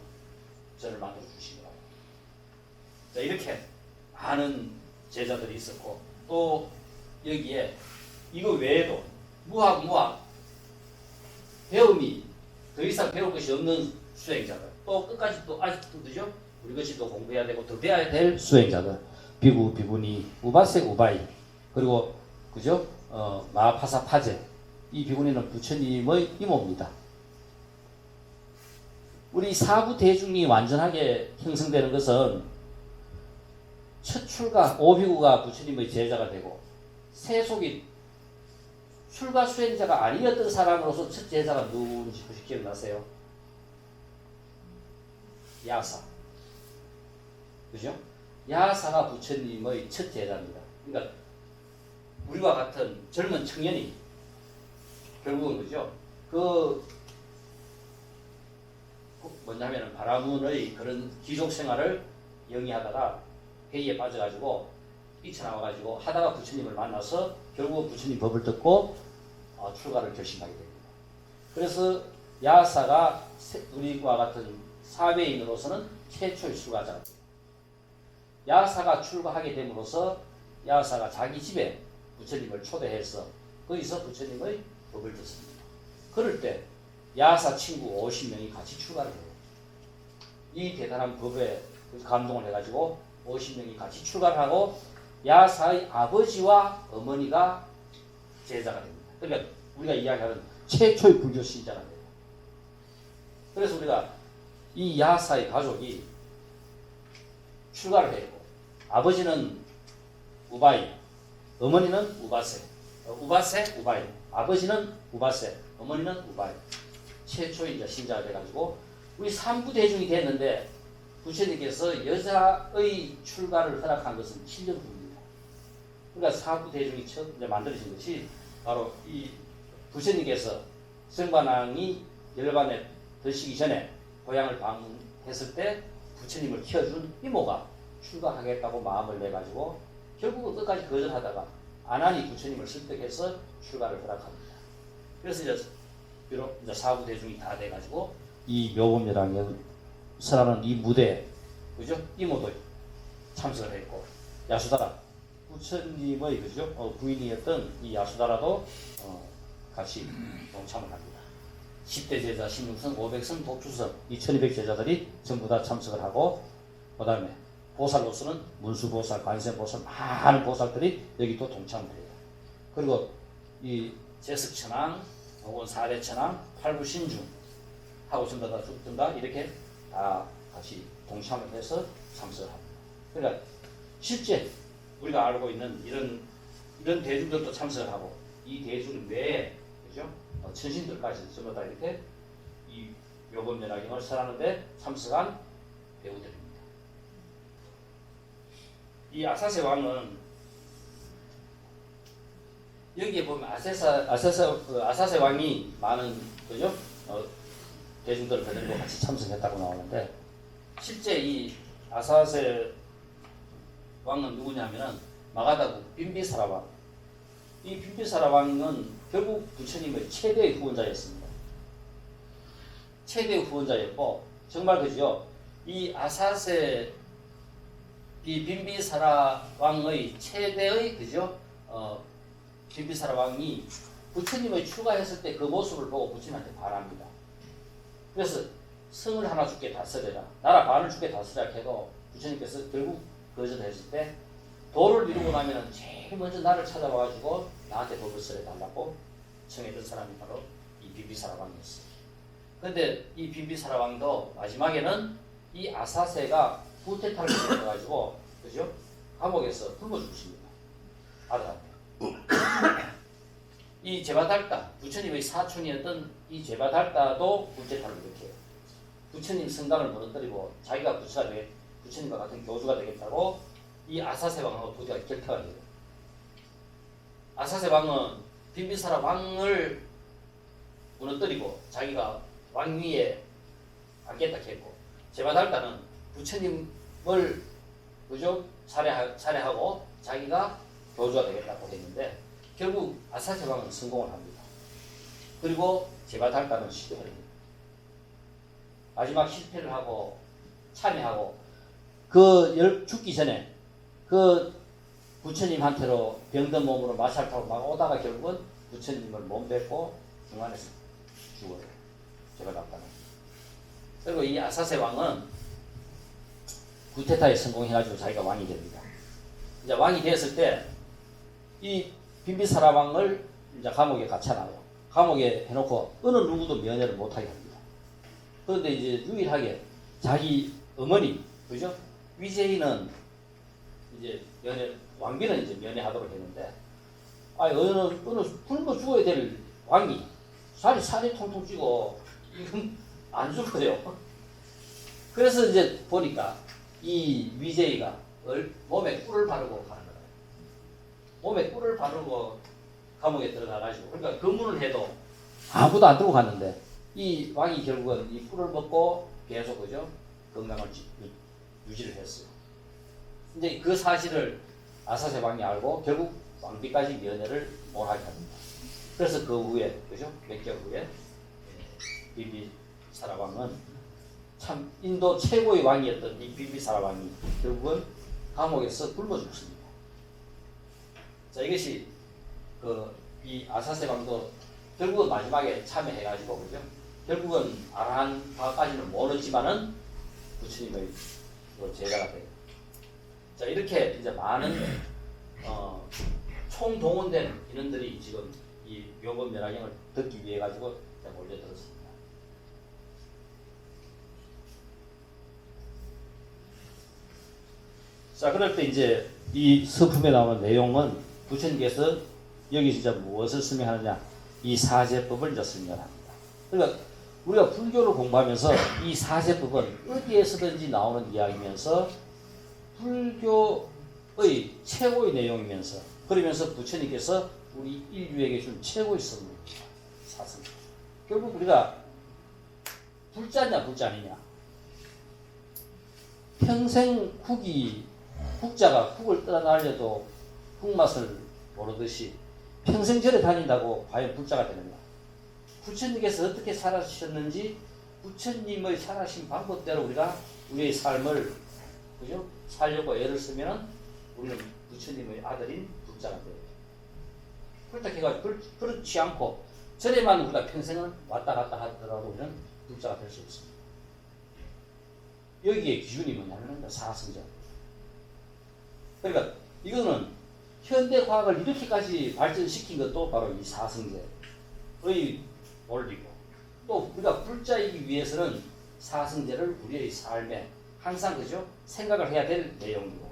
절을 만들어 주신 거예요. 자, 이렇게 많은 제자들이 있었고 또 여기에 이거 외에도 무학 배움이 더 이상 배울 것이 없는 수행자들 또 끝까지 또 아직도 그죠 우리 것이 또 공부해야 되고 더 배워야 될 수행자들 비구 비구니 우바세 우바이 그리고 그죠 마파사 파제 이 비구니는 부처님의 이모입니다. 우리 사부 대중이 완전하게 형성되는 것은 첫 출가 오비구가 부처님의 제자가 되고 세속이 출가 수행자가 아니었던 사람으로서 첫 제자가 누군지 혹시 기억나세요? 야사. 그죠? 야사가 부처님의 첫 제자입니다. 그러니까 우리와 같은 젊은 청년이 결국은 그죠? 뭐냐면은 바라문의 그런 귀족 생활을 영위하다가 회의에 빠져가지고 뛰쳐나와가지고 하다가 부처님을 만나서 결국 부처님 법을 듣고 출가를 결심하게 됩니다. 그래서 야사가 우리와 같은 사회인으로서는 최초의 출가자. 야사가 출가하게 됨으로써 야사가 자기 집에 부처님을 초대해서 거기서 부처님의 법을 듣습니다. 그럴 때 야사 친구 50명이 같이 출가를 해요. 이 대단한 법에 감동을 해가지고 50명이 같이 출가를 하고 야사의 아버지와 어머니가 제자가 됩니다. 그러니까 우리가 이야기하는 최초의 불교 신자가 돼요. 그래서 우리가 이 야사의 가족이 출가를 했고 아버지는 우바이, 어머니는 우바세, 우바세, 우바이. 아버지는 우바세, 어머니는 우바이. 최초의 이제 신자가 돼가지고 우리 삼부대중이 됐는데 부처님께서 여자의 출가를 허락한 것은 7년 후입니다. 그러니까 사부대중이 처음 이제 만들어진 것이 바로 이 부처님께서 성관왕이 열반에 드시기 전에 고향을 방문했을 때 부처님을 키워준 이모가 출가하겠다고 마음을 내가지고 결국은 끝까지 거절하다가 안하니 부처님을 설득해서 출가를 허락합니다. 그래서 이제 비록 이제 사부대중이 다 돼가지고 이 묘법열왕이라는 이 무대에 그죠? 이모도 참석을 했고 야수다라 부처님의 그죠? 부인이었던 이 야수다라도 같이 동참을 합니다. 10대 제자, 16선, 500선, 독주선, 2200 제자들이 전부 다 참석을 하고 그 다음에 보살로서는 문수보살, 관세보살, 많은 보살들이 여기 또 동참을 해요. 그리고 이 제석천왕, 혹은 사대천왕, 팔부신중 하고 전부 다 이렇게 다 같이 동참을 해서 참석을 합니다. 그러니까 실제 우리가 알고 있는 이런 대중들도 참석을 하고 이 대중 외에 그죠? 천신들까지 전부 다 이렇게 이 묘법연화경을 설하는데 참석한 배우들입니다. 이 아사세 왕은 여기에 보면 아사세 왕이 많은 그죠? 대중들을 데리고 같이 참석했다고 나오는데 실제 이 아사세 왕은 누구냐면은 마가다구 빈비사라 왕. 이 빈비사라 왕은 결국 부처님의 최대의 후원자였습니다. 최대의 후원자였고 정말 그죠? 이 아사세 이 빈비사라 왕의 최대의 그죠? 빈비사라 왕이 부처님의 출가했을 때 그 모습을 보고 부처님한테 바랍니다. 그래서 성을 하나 줄게 다스려라. 나라 반을 줄게 다스려라 해도 부처님께서 결국 거절했을 때 도를 이루고 나면 제일 먼저 나를 찾아와가지고 나한테 법을 써달라고 청했던 사람이 바로 이 빈비사라 왕이었어요. 그런데 이 빈비사라 왕도 마지막에는 이 아사세가 후퇴타를 해가지고 그죠? 감옥에서 굶어 죽습니다. 아들한테. 이 제바달다 부처님의 사촌이었던 이 제바달다도 후퇴타를 일으켜요. 부처님 성당을 무너뜨리고 자기가 부처님과 같은 교주가 되겠다고 이 아사세 왕하고 도저히 결탁을 해요. 아사세 왕은 빈비사라 왕을 무너뜨리고 자기가 왕위에 앉겠다 했고 제바달다는 부처님을 그죠? 살해하고 자기가 교주가 되겠다고 했는데 결국 아사세 왕은 성공을 합니다. 그리고 제바달다는 실패를 합니다. 마지막 실패를 하고 참여하고 죽기 전에 그 부처님한테로 병든 몸으로 마찰 타고 막 오다가 결국은 부처님을 몸 뱉고 중간에서 죽어요. 제바달다는. 그리고 이 아사세 왕은 구테타에 성공해가지고 자기가 왕이 됩니다. 이제 왕이 되었을 때 이 빈비사라 왕을 이제 감옥에 갇혀놔요. 감옥에 해놓고 어느 누구도 면회를 못하게 합니다. 그런데 이제 유일하게 자기 어머니, 그죠? 위제이는 이제 왕비는 이제 면회하도록 했는데, 어느 굶어 죽어야 될 왕이 살이 통통 찌고 이건 안 죽어요. 그래서 이제 보니까 이 위제이가 몸에 꿀을 바르고 가는 거예요. 몸에 꿀을 바르고 감옥에 들어가가지고, 그러니까 검문을 해도 아무도 안 들고 갔는데 이 왕이 결국은 이 꿀을 먹고 계속 그죠 건강을 유지를 했어요. 근데 그 사실을 아사세 왕이 알고 결국 왕비까지 면회를 못하게 합니다. 그래서 그 후에 그죠 몇 개월 후에 비비사라 왕은 참 인도 최고의 왕이었던 이 비비사라 왕이 결국은 감옥에서 굶어 죽습니다. 자, 이것이 이 아사세 왕도 결국은 마지막에 참여해가지고 그죠 결국은 아라한파까지는 모르지만은 부처님의 제자가 돼요. 자, 이렇게 이제 많은 총동원된 인원들이 지금 이 묘법 멸화경을 듣기 위해 가지고 몰려들었습니다. 자, 그럴 때 이제 이 서품에 나오는 내용은 부처님께서 여기 진짜 무엇을 설명하느냐, 이 사제법을 이제 설명합니다. 그러니까 우리가 불교를 공부하면서 이 사제법은 어디에서든지 나오는 이야기면서 불교의 최고의 내용이면서 그러면서 부처님께서 우리 인류에게 준 최고의 선물입니다. 사성. 결국 우리가 불자냐 불자 아니냐. 평생 국자가 국을 떠나려도 국맛을 모르듯이 평생 절에 다닌다고 과연 불자가 되는가? 부처님께서 어떻게 살아주셨는지 부처님의 살아신 방법대로 우리가 우리의 삶을 그죠? 살려고 애를 쓰면은 우리는 부처님의 아들인 불자가 돼요. 그렇다고 해가지고 그렇지 않고 절에만 우리가 평생을 왔다 갔다 하더라도 우리는 불자가 될 수 없습니다. 여기에 기준이 뭐냐면 사성제. 그러니까 이거는 현대 과학을 이렇게까지 발전시킨 것도 바로 이 사성제의 원리고, 또 우리가 불자이기 위해서는 사성제를 우리의 삶에 항상 그죠 생각을 해야 될 내용이고,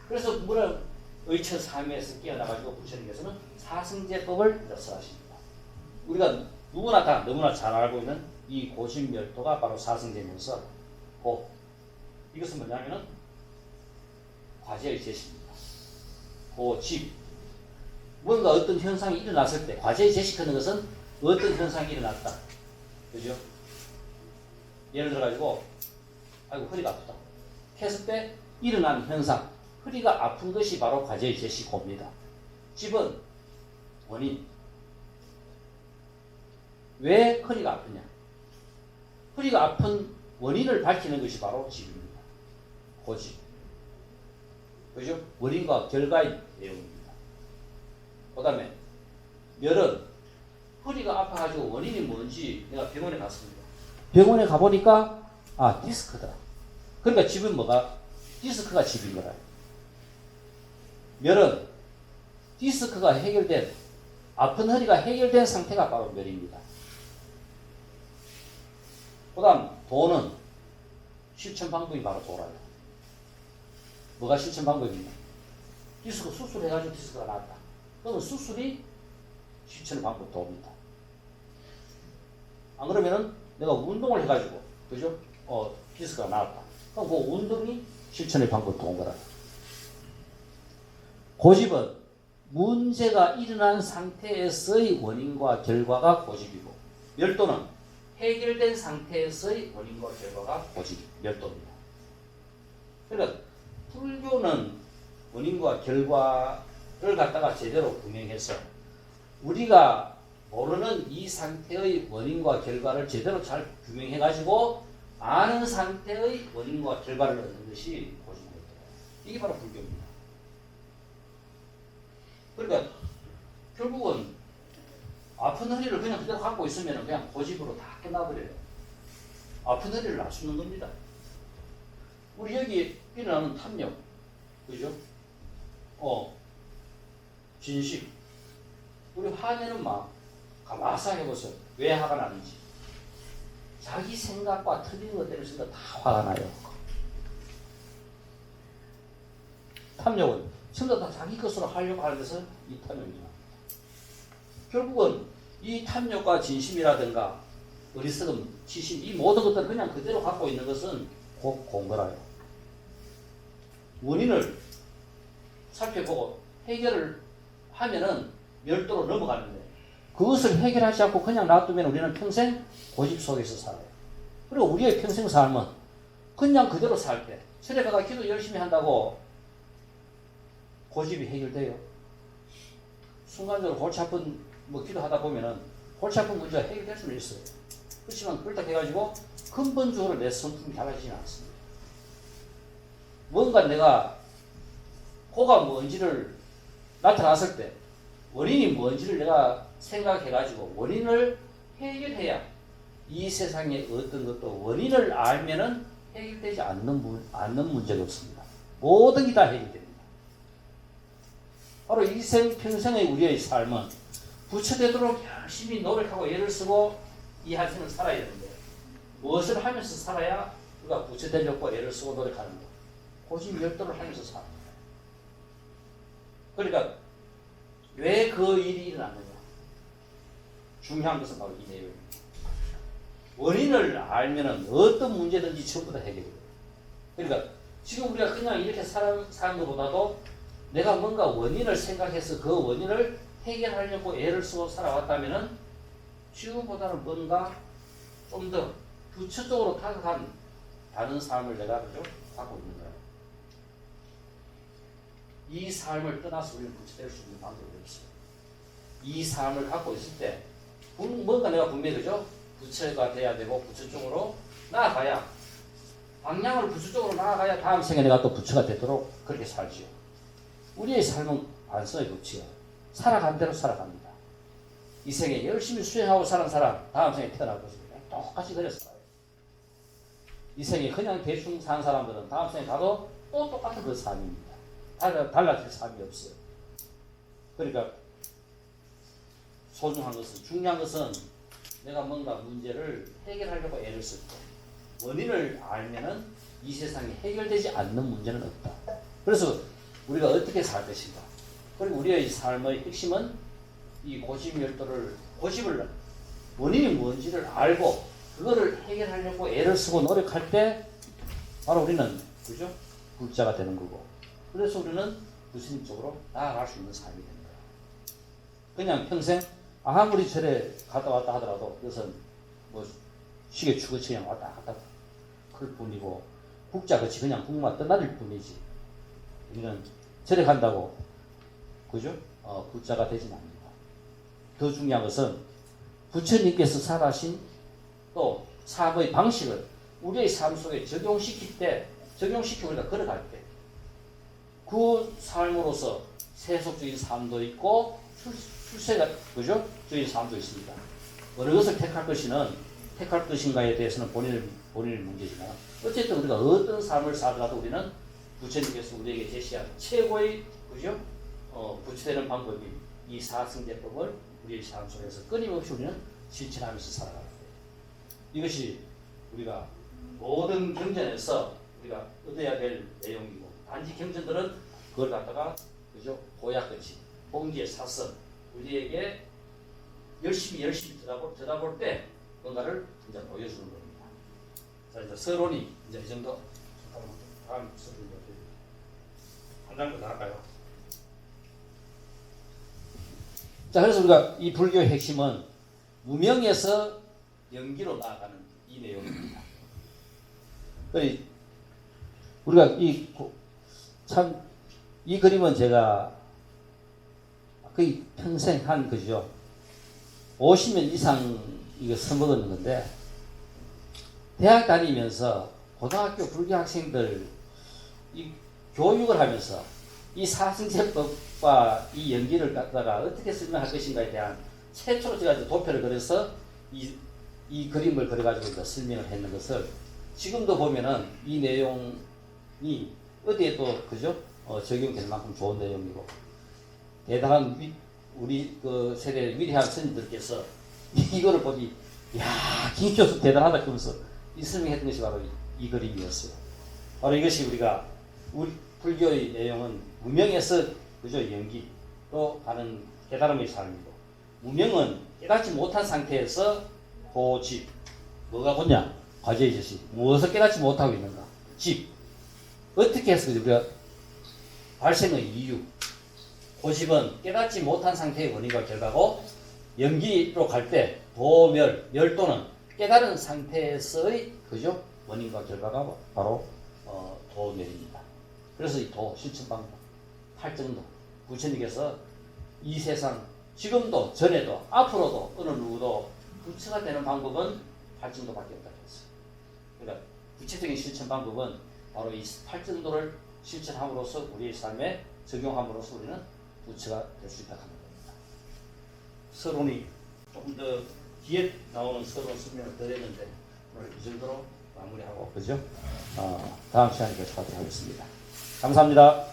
그래서 뭐라 의처삼에서 깨어나가지고 부처님께서는 사성제법을 설하십니다. 우리가 누구나 다 너무나 잘 알고 있는 이 고심멸도가 바로 사성제면서 이것은 뭐냐면은 과제의 제시입니다. 고집, 뭔가 어떤 현상이 일어났을 때 과제의 제시하는 것은 어떤 현상이 일어났다, 그죠? 예를 들어 가지고 아이고 허리가 아프다 했을 때 일어난 현상, 허리가 아픈 것이 바로 과제의 제시고입니다. 집은 원인, 왜 허리가 아프냐, 허리가 아픈 원인을 밝히는 것이 바로 집입니다. 고집, 그죠? 원인과 결과의 내용입니다. 그 다음에 멸은 허리가 아파가지고 원인이 뭔지 내가 병원에 갔습니다. 병원에 가보니까 디스크다. 그러니까 집은 뭐가? 디스크가 집인 거라. 멸은 디스크가 해결된, 아픈 허리가 해결된 상태가 바로 멸입니다. 그 다음 도는 실천 방법이 바로 도라요. 뭐가 실천 방법이냐? 디스크 수술해가지고 디스크가 나왔다. 그러면 수술이 실천 방법 도입니다. 안 그러면은 내가 운동을 해가지고 그죠? 디스크가 나왔다. 그럼 그 운동이 실천의 방법 도인 거라. 고집은 문제가 일어난 상태에서의 원인과 결과가 고집이고, 멸도는 해결된 상태에서의 원인과 결과가 고집, 멸도입니다. 그러니까 불교는 원인과 결과를 갖다가 제대로 규명해서 우리가 모르는 이 상태의 원인과 결과를 제대로 잘 규명해가지고 아는 상태의 원인과 결과를 얻는 것이 고집입니다. 이게 바로 불교입니다. 그러니까 결국은 아픈 허리를 그냥 그대로 갖고 있으면 그냥 고집으로 다 끝나버려요. 아픈 허리를 놔주는 겁니다. 우리 여기 일어나는 탐욕, 그죠? 진심. 우리 화내는 마음, 가만히 해보세요. 왜 화가 나는지. 자기 생각과 틀린 것 때문에 다 화가 나요. 탐욕은 전부 다 자기 것으로 하려고 하는 데서 이 탐욕이 납니다. 결국은 이 탐욕과 진심이라든가 어리석음, 치심, 이 모든 것들을 그냥 그대로 갖고 있는 것은 곧 공거라요. 원인을 살펴보고 해결을 하면은 멸도로 넘어가는데 그것을 해결하지 않고 그냥 놔두면 우리는 평생 고집 속에서 살아요. 그리고 우리의 평생 삶은 그냥 그대로 살 때 철회가가 기도 열심히 한다고 고집이 해결돼요. 순간적으로 골치 아픈 뭐 기도하다 보면은 골치 아픈 문제가 해결될 수는 있어요. 그렇지만 그렇다 해가지고 근본적으로 내 성품이 달라지지는 않습니다. 뭔가 내가 코가 뭔지를 나타났을 때 원인이 뭔지를 내가 생각해가지고 원인을 해결해야 이 세상에 어떤 것도 원인을 알면은 해결되지 않는 문제가 없습니다. 모든 게 다 해결됩니다. 바로 평생의 우리의 삶은 부처되도록 열심히 노력하고 애를 쓰고 이 한 생을 살아야 되는데 무엇을 하면서 살아야 우리가 부처되려고 애를 쓰고 노력하는 것 고집 열도를 하면서 삽니다. 그러니까 왜 그 일이 일어났느냐 중요한 것은 바로 이 내용입니다. 원인을 알면은 어떤 문제든지 전부 다 해결돼요. 그러니까 지금 우리가 그냥 이렇게 사는 것보다도 내가 뭔가 원인을 생각해서 그 원인을 해결하려고 애를 쓰고 살아왔다면은 지금보다는 뭔가 좀 더 부처적으로 다가간 다른 삶을 내가 그죠? 갖고 있는 거예요. 이 삶을 떠나서 우리는 부처될 수 있는 방법이 없어요. 이 삶을 갖고 있을 때 뭔가 내가 분명히 그죠? 부처가 돼야 되고 부처 쪽으로 나아가야 방향을 부처 쪽으로 나아가야 다음 생에 내가 또 부처가 되도록 그렇게 살지요. 우리의 삶은 반성의 법칙이에요. 살아간 대로 살아갑니다. 이 생에 열심히 수행하고 사는 사람 다음 생에 태어날 것입니다. 똑같이 그랬어요. 이 생에 그냥 대충 사는 사람들은 다음 생에 가도 또 똑같은 그 삶입니다. 달라질 삶이 없어요. 그러니까 소중한 것은 중요한 것은 내가 뭔가 문제를 해결하려고 애를 쓸 때 원인을 알면은 이 세상에 해결되지 않는 문제는 없다. 그래서 우리가 어떻게 살 것인가. 그리고 우리의 삶의 핵심은 이 고집을 원인이 뭔지를 알고 그거를 해결하려고 애를 쓰고 노력할 때 바로 우리는 그죠? 불자가 되는 거고. 그래서 우리는 부처님 쪽으로 나아갈 수 있는 삶이 되는 거야. 그냥 평생 아무리 절에 갔다 왔다 하더라도 그것은 뭐 시계 추구치 그냥 왔다 갔다 그럴 뿐이고 국자같이 그냥 국만 떠나릴 뿐이지. 우리는 절에 간다고 그죠? 국자가 되진 않는다. 더 중요한 것은 부처님께서 살아신 또 삶의 방식을 우리의 삶 속에 적용시키고 우리가 걸어갈 때 그 삶으로서 세속적인 삶도 있고 출세가 그죠? 적인 삶도 있습니다. 어느 것을 택할 것인가에 대해서는 본인의 문제지만 어쨌든 우리가 어떤 삶을 살더라도 우리는 부처님께서 우리에게 제시한 최고의 그죠? 부처되는 방법인 이 사승제법을 우리의 삶 속에서 끊임없이 우리는 실천하면서 살아가는 거예요. 이것이 우리가 모든 경전에서 우리가 얻어야 될 내용이고 단지 경전들은 그걸 갖다가 그죠? 보약같이 봉지의 사선 우리에게 열심히 쳐다볼 때 뭔가를 이제 보여주는 겁니다. 자 이제 서론이 이제 이 정도. 다음 서론이 한 장더 나갈까요? 자 그래서 우리가 이 불교의 핵심은 무명에서 영기로 나아가는 이 내용입니다. 우리가 이 그림은 제가 거의 평생 한 그죠. 50년 이상 이거 써먹었는 건데 대학 다니면서 고등학교 불교 학생들 이 교육을 하면서 이 사승제법과 이 연기를 갖다가 어떻게 설명할 것인가에 대한 최초로 제가 이제 도표를 그려서 이 그림을 그려가지고 설명을 했는 것을 지금도 보면은 이 내용이 어디에도 그죠? 적용될 만큼 좋은 내용이고 대단한 우리 그 세대 위대한 스님들께서 이거를 보니 야 김교수 대단하다 그러면서 이 설명했던 것이 바로 이 그림이었어요. 바로 이것이 우리 불교의 내용은 무명에서 그죠 연기로 가는 깨달음의 삶이고 무명은 깨닫지 못한 상태에서 고집 뭐가 묻냐? 과제의 제시. 무엇을 깨닫지 못하고 있는가? 집. 어떻게 해서 우리가 발생의 이유. 고집은 깨닫지 못한 상태의 원인과 결과고, 연기로 갈 때 도멸, 멸도는 깨달은 상태에서의 그죠? 원인과 결과가 바로 도멸입니다. 그래서 이 도 실천 방법, 팔정도. 부처님께서 이 세상 지금도 전에도 앞으로도 어느 누구도 부처가 되는 방법은 팔정도밖에 없다고 했어요. 그러니까 구체적인 실천 방법은 바로 이 팔정도를 실천함으로써 우리의 삶에 적용함으로써 우리는 부처가 될 수 있다고 합니다. 서론이 조금 더 뒤에 나오는 서론 설명을 더 했는데 오늘 이 정도로 마무리하고 그죠? 다음 시간에 계속하도록 하겠습니다. 감사합니다.